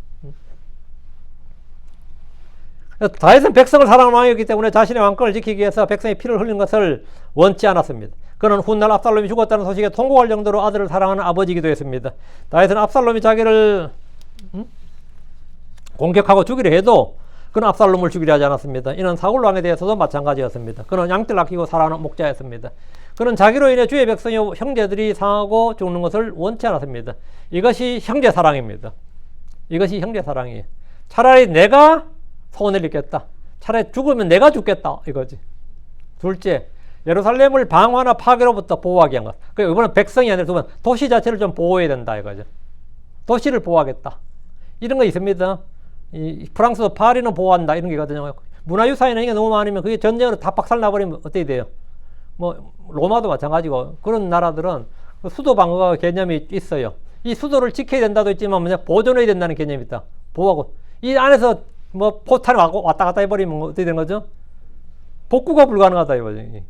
다윗은 백성을 사랑하는 왕이었기 때문에 자신의 왕권을 지키기 위해서 백성의 피를 흘린 것을 원치 않았습니다. 그는 훗날 압살롬이 죽었다는 소식에 통곡할 정도로 아들을 사랑하는 아버지이기도 했습니다. 다윗은 압살롬이 자기를 공격하고 죽이려 해도 그는 압살롬을 죽이려 하지 않았습니다. 이는 사울 왕에 대해서도 마찬가지였습니다. 그는 양떼를 아끼고 사랑하는 목자였습니다. 그는 자기로 인해 주의 백성의 형제들이 상하고 죽는 것을 원치 않았습니다. 이것이 형제 사랑입니다. 이것이 형제 사랑이에요. 차라리 내가 손해를 입겠다. 차라리 죽으면 내가 죽겠다. 이거지. 둘째, 예루살렘을 방화나 파괴로부터 보호하기 위한 것. 그러니까 이번엔 백성이 아니라 두 번 도시 자체를 좀 보호해야 된다. 이거죠. 도시를 보호하겠다. 이런 거 있습니다. 프랑스도 파리는 보호한다. 이런 게 있거든요. 문화유산이나 이게 너무 많으면 그게 전쟁으로 다 박살나버리면 어떻게 돼요? 뭐 로마도 마찬가지고 그런 나라들은 수도 방어가 개념이 있어요. 이 수도를 지켜야 된다도 있지만 뭐냐 보존해야 된다는 개념이 있다. 보호하고 이 안에서 뭐 포탄이 왔다 갔다 해버리면 어떻게 되는 거죠? 복구가 불가능하다 이거지.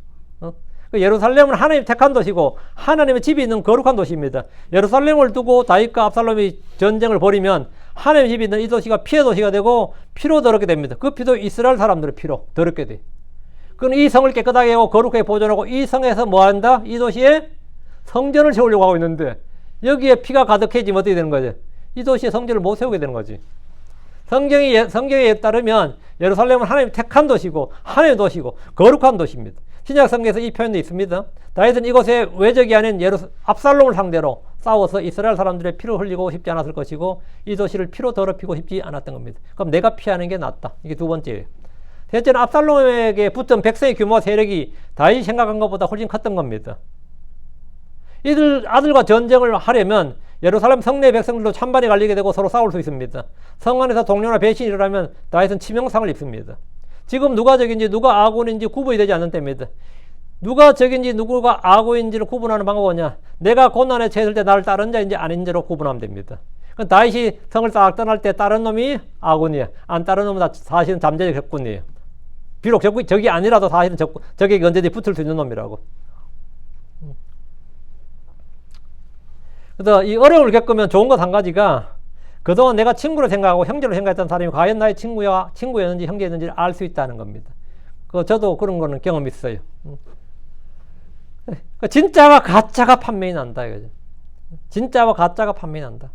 예루살렘은 하나님 택한 도시고 하나님의 집이 있는 거룩한 도시입니다. 예루살렘을 두고 다윗과 압살롬이 전쟁을 벌이면 하나님의 집이 있는 이 도시가 피해 도시가 되고 피로 더럽게 됩니다. 그 피도 이스라엘 사람들의 피로 더럽게 돼. 그럼 이 성을 깨끗하게 하고 거룩하게 보존하고 이 성에서 뭐 한다? 이 도시에 성전을 세우려고 하고 있는데 여기에 피가 가득해지면 어떻게 되는 거죠? 이 도시에 성전을 못 세우게 되는 거지. 성경에 따르면 예루살렘은 하나님 택한 도시고 하나님의 도시고 거룩한 도시입니다. 신약 성경에서 이 표현도 있습니다. 다윗은 이곳에 외적이 아닌 압살롬을 상대로 싸워서 이스라엘 사람들의 피를 흘리고 싶지 않았을 것이고 이 도시를 피로 더럽히고 싶지 않았던 겁니다. 그럼 내가 피하는 게 낫다. 이게 두 번째예요. 셋째는 압살롬에게 붙은 백성의 규모와 세력이 다윗이 생각한 것보다 훨씬 컸던 겁니다. 이들 아들과 전쟁을 하려면 예루살렘 성내 백성들도 찬반이 갈리게 되고 서로 싸울 수 있습니다. 성 안에서 동료나 배신이 일어나면 다윗은 치명상을 입습니다. 지금 누가 적인지 누가 아군인지 구분이 되지 않는 때입니다. 누가 적인지 누구가 아군인지를 구분하는 방법은 뭐냐? 내가 고난에 처했을 때 나를 따른 자인지 아닌지로 구분하면 됩니다. 다윗이 성을 싹 떠날 때 따른 놈이 아군이야. 안 따른 놈은 사실은 잠재적 적군이에요. 비록 적이 아니라도 사실은 적에게 언제든지 붙을 수 있는 놈이라고. 그래서 이 어려움을 겪으면 좋은 것 한 가지가 그동안 내가 친구로 생각하고 형제로 생각했던 사람이 과연 나의 친구였는지 형제였는지를 알 수 있다는 겁니다. 저도 그런 거는 경험이 있어요. 진짜와 가짜가 판명이 난다 이거죠. 진짜와 가짜가 판명이 난다.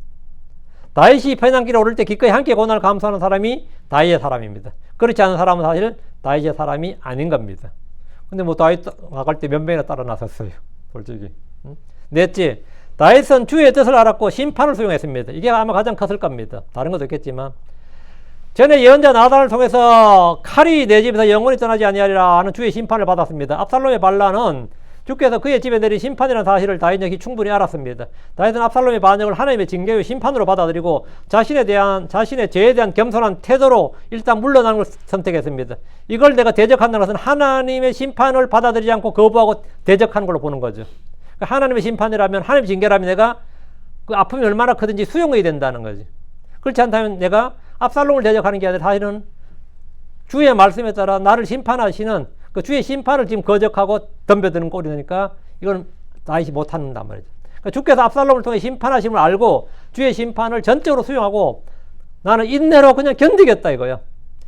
다윗이 편향길에 오를 때 기꺼이 함께 고난을 감수하는 사람이 다윗의 사람입니다. 그렇지 않은 사람은 사실 다윗의 사람이 아닌 겁니다. 근데 뭐 다윗 나갈 때 몇 명이나 따라 나섰어요. 솔직히. 넷째, 다윗은 주의 뜻을 알았고 심판을 수용했습니다. 이게 아마 가장 컸을 겁니다. 다른 것도 있겠지만. 전에 예언자 나단을 통해서 칼이 내 집에서 영원히 떠나지 아니하리라 하는 주의 심판을 받았습니다. 압살롬의 반란은 주께서 그의 집에 내린 심판이라는 사실을 다윗이 충분히 알았습니다. 다윗은 압살롬의 반역을 하나님의 징계의 심판으로 받아들이고 자신의 죄에 대한 겸손한 태도로 일단 물러나는 걸 선택했습니다. 이걸 내가 대적한다는 것은 하나님의 심판을 받아들이지 않고 거부하고 대적하는 걸로 보는 거죠. 하나님의 심판이라면, 하나님의 징계라면 내가 그 아픔이 얼마나 크든지 수용해야 된다는 거지. 그렇지 않다면 내가 압살롬을 대적하는 게 아니라 사실은 주의 말씀에 따라 나를 심판하시는 그 주의 심판을 지금 거적하고 덤벼드는 꼴이 되니까 이건 다윗이 못한단 말이죠. 그러니까 주께서 압살롬을 통해 심판하심을 알고 주의 심판을 전적으로 수용하고 나는 인내로 그냥 견디겠다 이거야.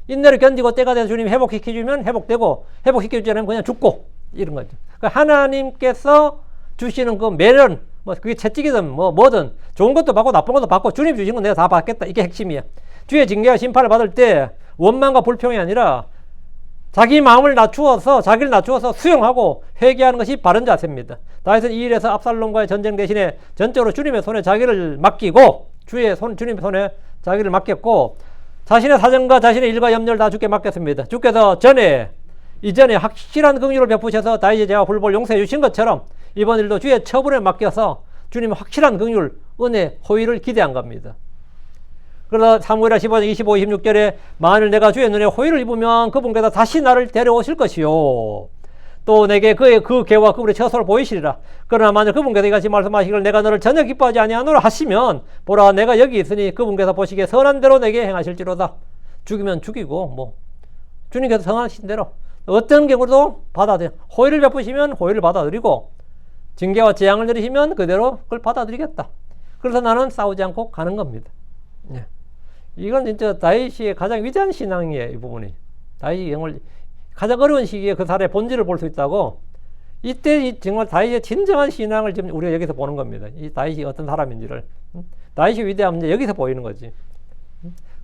인내로 견디고 때가 돼서 주님이 회복시켜주면 회복되고 회복시켜주지 않으면 그냥 죽고 이런 거죠. 그러니까 하나님께서 주시는 그 매련, 뭐 그게 채찍이든 뭐든 좋은 것도 받고 나쁜 것도 받고 주님 주신 건 내가 다 받겠다. 이게 핵심이야. 주의 징계와 심판을 받을 때 원망과 불평이 아니라 자기 마음을 낮추어서 자기를 낮추어서 수용하고 회개하는 것이 바른 자세입니다. 다윗은 이 일에서 압살롬과의 전쟁 대신에 전적으로 주님의 손에 자기를 맡기고 주님의 손에 자기를 맡겼고 자신의 사정과 자신의 일과 염려를 다 주께 맡겼습니다. 주께서 이전에 확실한 긍휼을 베푸셔서 다윗의 죄와 불법을 용서해 주신 것처럼 이번 일도 주의 처분에 맡겨서 주님의 확실한 긍휼, 은혜, 호의를 기대한 겁니다. 그러다 사무엘하 15장 25, 26절에 만일 내가 주의 눈에 호의를 입으면 그분께서 다시 나를 데려오실 것이요 또 내게 그 개와 그분의 처소를 보이시리라. 그러나 만일 그분께서 이같이 말씀하시기를 내가 너를 전혀 기뻐하지 아니하노라 하시면 보라 내가 여기 있으니 그분께서 보시기에 선한 대로 내게 행하실지로다. 죽이면 죽이고 주님께서 선하신 대로 어떤 경우도 받아들여 호의를 베푸시면 호의를 받아들이고 징계와 재앙을 내리시면 그대로 그걸 받아들이겠다. 그래서 나는 싸우지 않고 가는 겁니다. 예. 이건 진짜 다윗의 가장 위대한 신앙이에요. 이 부분이 다윗이 가장 어려운 시기에 그 사람의 본질을 볼 수 있다고. 이때 정말 다윗의 진정한 신앙을 지금 우리가 여기서 보는 겁니다. 이 다윗이 어떤 사람인지를. 다윗이 위대함은 이제 여기서 보이는 거지.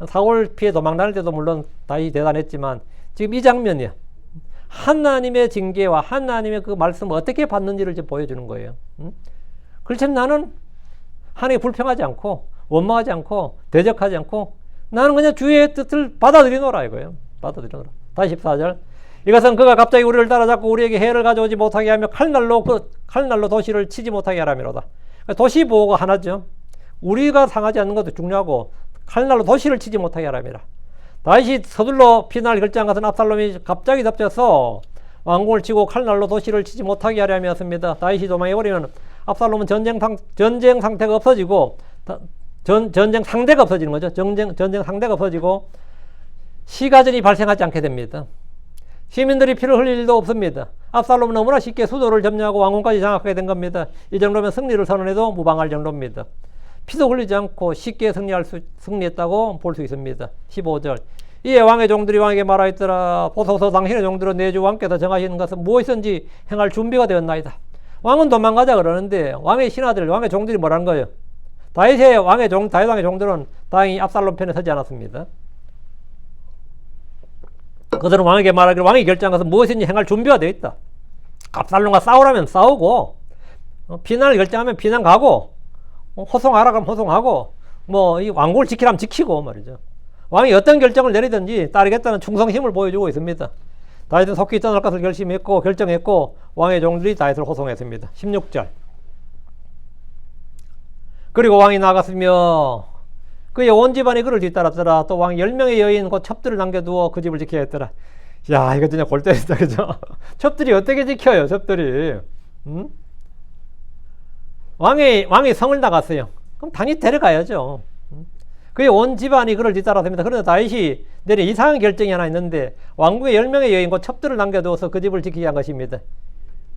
사울 피해 도망 다닐 때도 물론 다윗이 대단했지만 지금 이 장면이야. 하나님의 징계와 하나님의 그 말씀을 어떻게 받는지를 지금 보여주는 거예요. 그렇지만 나는 하나님께 불평하지 않고 원망하지 않고 대적하지 않고 나는 그냥 주의 뜻을 받아들이노라 이거예요. 받아들이노라. 다시 14절. 이것은 그가 갑자기 우리를 따라잡고 우리에게 해를 가져오지 못하게 하며 칼날로 도시를 치지 못하게 하라미로다. 도시 보호가 하나죠. 우리가 상하지 않는 것도 중요하고 칼날로 도시를 치지 못하게 하라미라. 다윗이 서둘러 피난을 결정한 것은 압살롬이 갑자기 덮쳐서 왕궁을 치고 칼날로 도시를 치지 못하게 하려 함이었습니다. 다윗이 도망해버리면 압살롬은 전쟁 상태가 없어지고 전쟁 상대가 없어지는 거죠. 전쟁 상대가 없어지고 시가전이 발생하지 않게 됩니다. 시민들이 피를 흘릴 일도 없습니다. 압살롬은 너무나 쉽게 수도를 점령하고 왕궁까지 장악하게 된 겁니다. 이 정도면 승리를 선언해도 무방할 정도입니다. 피도 흘리지 않고 쉽게 승리했다고 볼 수 있습니다. 15절. 이에 왕의 종들이 왕에게 말하였더라. 보소서 당신의 종들은 내 주 왕께서 정하시는 것은 무엇이든지 행할 준비가 되었나이다. 왕은 도망가자 그러는데 왕의 신하들, 왕의 종들이 뭐라는 거예요? 다윗 왕의 종들은 다행히 압살롬 편에 서지 않았습니다. 그들은 왕에게 말하기를 왕이 결정한 것은 무엇이든지 행할 준비가 되어 있다. 압살롬과 싸우라면 싸우고 피난을 결정하면 피난 가고 호송하라 그러면 호송하고 이 왕국을 지키라면 지키고 말이죠. 왕이 어떤 결정을 내리든지 따르겠다는 충성심을 보여주고 있습니다. 다윗은 속히 떠날 것을 결정했고 왕의 종들이 다윗을 호송했습니다. 16절. 그리고 왕이 나갔으며 그의 온 집안이 그를 뒤따랐더라. 또 왕이 10명의 여인 곧 첩들을 남겨두어 그 집을 지켜야 했더라. 야, 이거 진짜 골 때리다, 그죠? 첩들이 어떻게 지켜요, 첩들이? 왕이 성을 나갔어요. 그럼 당연히 데려가야죠. 그의 온 집안이 그를 뒤따랐습니다. 그런데 다윗이 내린 이상한 결정이 하나 있는데 왕궁의 10명의 여인 곧 첩들을 남겨두어서 그 집을 지키게 한 것입니다.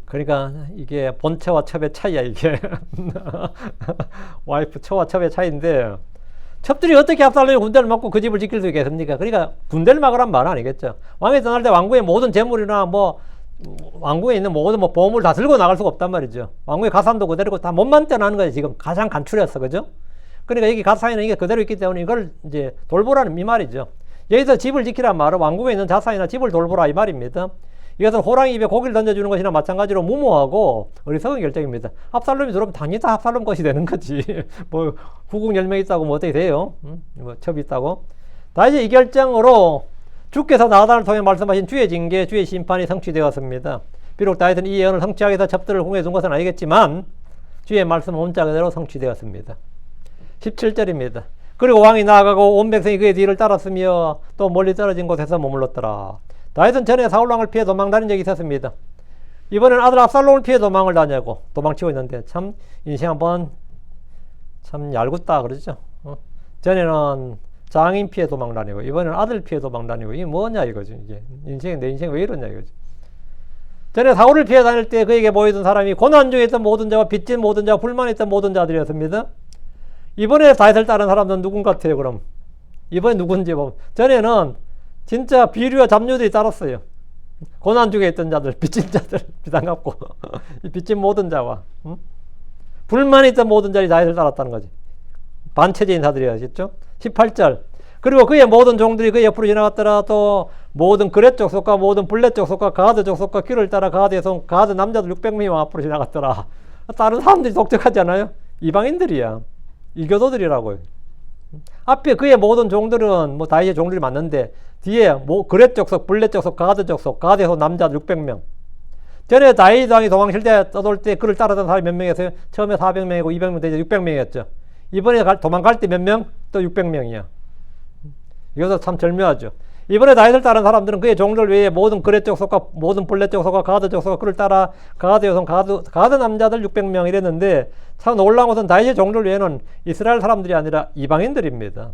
그러니까 이게 본처와 첩의 차이야, 이게. 와이프 처와 첩의 차이인데 첩들이 어떻게 압살롬이 군대를 막고 그 집을 지킬 수 있겠습니까? 그러니까 군대를 막으란 말은 아니겠죠. 왕이 떠날 때 왕궁의 모든 재물이나 왕궁에 있는 모든 보험을 다 들고 나갈 수가 없단 말이죠. 왕궁의 가산도 그대로고 다 몸만 떼어나는 거예요. 지금 가장 간추렸어, 그죠? 그러니까 여기 가산에는 이게 그대로 있기 때문에 이걸 이제 돌보라는 이 말이죠. 여기서 집을 지키란 말은 왕궁에 있는 자산이나 집을 돌보라 이 말입니다. 이것은 호랑이 입에 고기를 던져주는 것이나 마찬가지로 무모하고 어리석은 결정입니다. 압살롬이 들어오면 당연히 다 압살롬 것이 되는 거지. 뭐 후궁 10명 있다고 뭐 어떻게 돼요? 뭐 첩이 있다고. 다시 이 결정으로 주께서 나단을 통해 말씀하신 주의 징계, 주의 심판이 성취되었습니다. 비록 다윗은 이 예언을 성취하기 위해서 첩들을 공에 둔 것은 아니겠지만 주의 말씀은 문자 그대로 성취되었습니다. 17절입니다. 그리고 왕이 나아가고 온 백성이 그의 뒤를 따랐으며 또 멀리 떨어진 곳에서 머물렀더라. 다윗은 전에 사울왕을 피해 도망 다닌 적이 있었습니다. 이번엔 아들 압살롬을 피해 도망을 다녀고 도망치고 있는데 참 인생 한번 참 얄궂다 그러죠. 전에는 장인 피해 도망 다니고 이번에는 아들 피해 도망 다니고 이게 뭐냐 이거죠. 이게 내 인생 왜 이러냐 이거죠. 전에 사울을 피해 다닐 때 그에게 모이던 사람이 고난 중에 있던 모든 자와 빚진 모든 자와 불만이 있던 모든 자들이었습니다. 이번에 다윗을 따른 사람들은 누군 같아요 그럼? 이번에 누군지 보면 전에는 진짜 비류와 잡류들이 따랐어요. 고난 중에 있던 자들, 빚진 자들, 비단 갚고 이 빚진 모든 자와 불만이 있던 모든 자들이 다윗을 따랐다는 거지. 반체제 인사들이었겠죠. 18절. 그리고 그의 모든 종들이 그의 옆으로 지나갔더라. 또 모든 그렛 족속과 모든 블렛 족속과 가드 족속과 길을 따라 가드에서 가드 남자들 600명이 앞으로 지나갔더라. 다른 사람들이 독특하지 않아요? 이방인들이야. 이교도들이라고요. 앞에 그의 모든 종들은 뭐 다윗의 종들이 맞는데 뒤에 뭐 그렛 족속, 블렛 족속, 가드 족속, 가드에서 남자들 600명. 전에 다윗 왕이 도망칠 때 떠돌 때 그를 따르던 사람이 몇 명이었어요? 처음에 400명이고 200명 되죠. 600명이었죠. 이번에 도망갈 때 몇 명? 또 600명이야. 이것도 참 절묘하죠. 이번에 다윗을 따른 사람들은 그의 종들 외에 모든 그렛 족속과 모든 블렛 족속과 가드 족속과 그를 따라 가드 여성, 가드 남자들 600명 이랬는데 참 놀라운 것은 다윗의 종들 외에는 이스라엘 사람들이 아니라 이방인들입니다.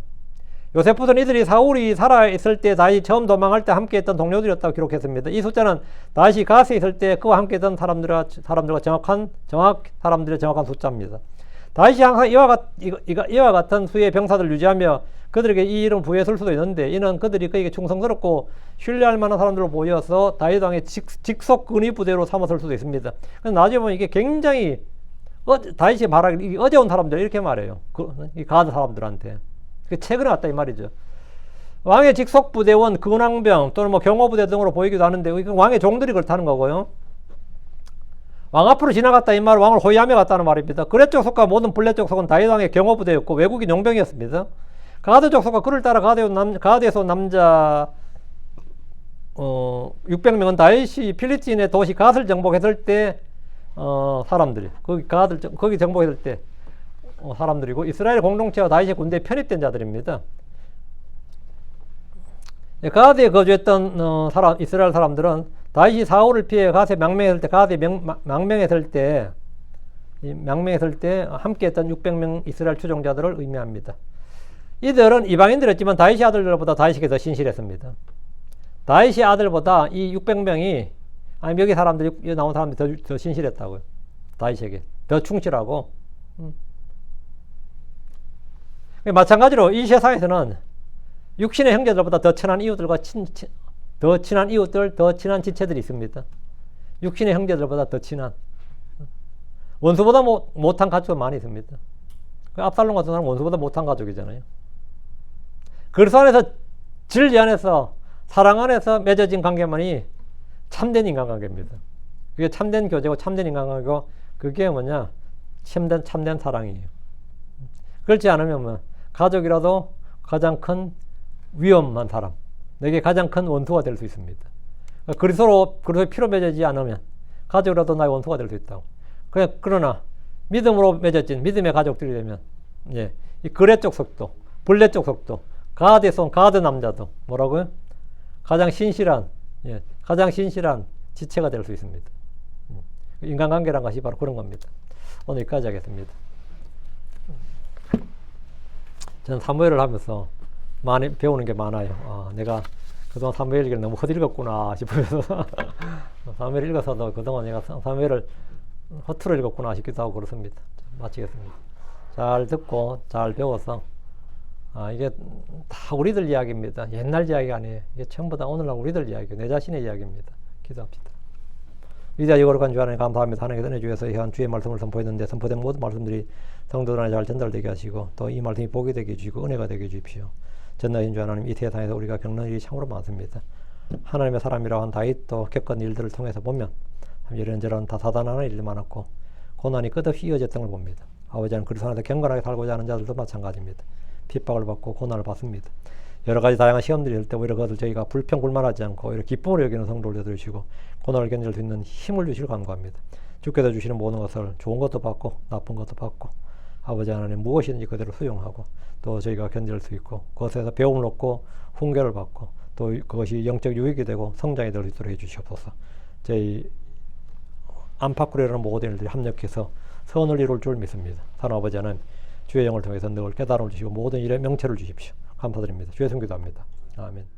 요세푸스는 이들이 사울이 살아있을 때 다윗이 처음 도망할 때 함께했던 동료들이었다고 기록했습니다. 이 숫자는 다윗이 가스에 있을 때 그와 함께했던 사람들과 사람들의 정확한 숫자입니다. 다윗이 항상 이와 같은 수의 병사들을 유지하며 그들에게 이 이름 부여했을 수도 있는데 이는 그들이 그에게 충성스럽고 신뢰할 만한 사람들로 보여서 다윗 왕의 직속 근위 부대로 삼았을 수도 있습니다. 그래서 나중에 보면 이게 굉장히 다윗이 말하기 어려운 사람들 이렇게 말해요. 이 가드 사람들한테. 최근에 왔다 이 말이죠. 왕의 직속 부대원, 근왕병 또는 뭐 경호부대 등으로 보이기도 하는데 왕의 종들이 그렇다는 거고요. 왕 앞으로 지나갔다 이 말은 왕을 호위하며 갔다는 말입니다. 그렛 족속과 모든 블렛 족속은 다윗 왕의 경호부대였고 외국인 용병이었습니다. 가드 족속과 그를 따라 가드에서 남자 600명은 다윗이 필리스틴의 도시 갓을 정복했을 때 사람들이 거기 정복했을 때 사람들이고 이스라엘 공동체와 다윗의 군대에 편입된 자들입니다. 가드에 거주했던 이스라엘 사람들은 다윗이 사울을 피해 가드에 망명했을 때 함께했던 600명 이스라엘 추종자들을 의미합니다. 이들은 이방인들이었지만 다윗의 아들들보다 다윗에게 더 신실했습니다. 다윗의 아들보다 이 600명이 여기 나온 사람들이 더 신실했다고요. 다윗에게 더 충실하고. 마찬가지로 이 세상에서는 육신의 형제들보다 더 친한 이웃들과 더 친한 이웃들, 더 친한 지체들이 있습니다. 육신의 형제들보다 더 친한 원수보다 못한 가족도 많이 있습니다. 압살롬 같은 사람은 원수보다 못한 가족이잖아요. 그리스도 안에서 진리 안에서 사랑 안에서 맺어진 관계만이 참된 인간관계입니다. 그게 참된 교제고 참된 인간관계고 그게 뭐냐? 참된 사랑이에요. 그렇지 않으면 가족이라도 가장 큰 위험한 사람, 내게 가장 큰 원수가 될 수 있습니다. 그리스도로 피로 맺어지지 않으면 가족이라도 나의 원수가 될 수 있다고. 그러나 믿음으로 맺어진 믿음의 가족들이 되면 이 그렛 족속도 블렛 족속도 가드 남자도 뭐라고요? 가장 신실한 지체가 될 수 있습니다. 인간관계란 것이 바로 그런 겁니다. 오늘 여기까지 하겠습니다. 저는 사무엘을 하면서 많이 배우는 게 많아요. 내가 그동안 사무엘 읽기를 너무 헛읽었구나 싶으면서 사무엘 읽어서도 그동안 내가 사무엘을 허투루 읽었구나 싶기도 하고 그렇습니다. 마치겠습니다. 잘 듣고 잘 배워서 이게 다 우리들 이야기입니다. 옛날 이야기가 아니에요. 이게 전부 다 오늘날 우리들 이야기예요. 내 자신의 이야기입니다. 기도합시다. 위대하고 거룩한 주 하나님 감사합니다. 하나님의 은혜 주에서 현 주의 말씀을 선포했는데 선포된 모든 말씀들이 성도들 안에 잘 전달되게 하시고 또 이 말씀이 복이 되게 해주시고 은혜가 되게 해주십시오. 전능하신 주 하나님 이 세상에서 우리가 겪는 일이 참으로 많습니다. 하나님의 사람이라고 한 다윗도 겪은 일들을 통해서 보면 이런저런 다 사단하는 일이 많았고 고난이 끝없이 이어졌던 걸 봅니다. 아버지는 그리스도 안에서 경건하게 살고자 하는 자들도 마찬가지입니다. 핍박을 받고 고난을 받습니다. 여러 가지 다양한 시험들이 있을 때 오히려 그것을 저희가 불평불만하지 않고 오히려 기쁨으로 여기는 성도 올려드리시고 고난을 견딜 수 있는 힘을 주시길 간구합니다. 주께서 주시는 모든 것을 좋은 것도 받고 나쁜 것도 받고 아버지 하나님 무엇이든지 그대로 수용하고 또 저희가 견딜 수 있고 그것에서 배움을 얻고 훈계를 받고 또 그것이 영적 유익이 되고 성장이 될 수 있도록 해주시옵소서. 저희 안팎으로라는 모든 일들이 합력해서 선을 이룰 줄 믿습니다. 사랑 아버지 하나님 주의 영을 통해서 늘 깨달음을 주시고 모든 일에 명체를 주십시오. 감사드립니다. 주의 성기도합니다. 아멘.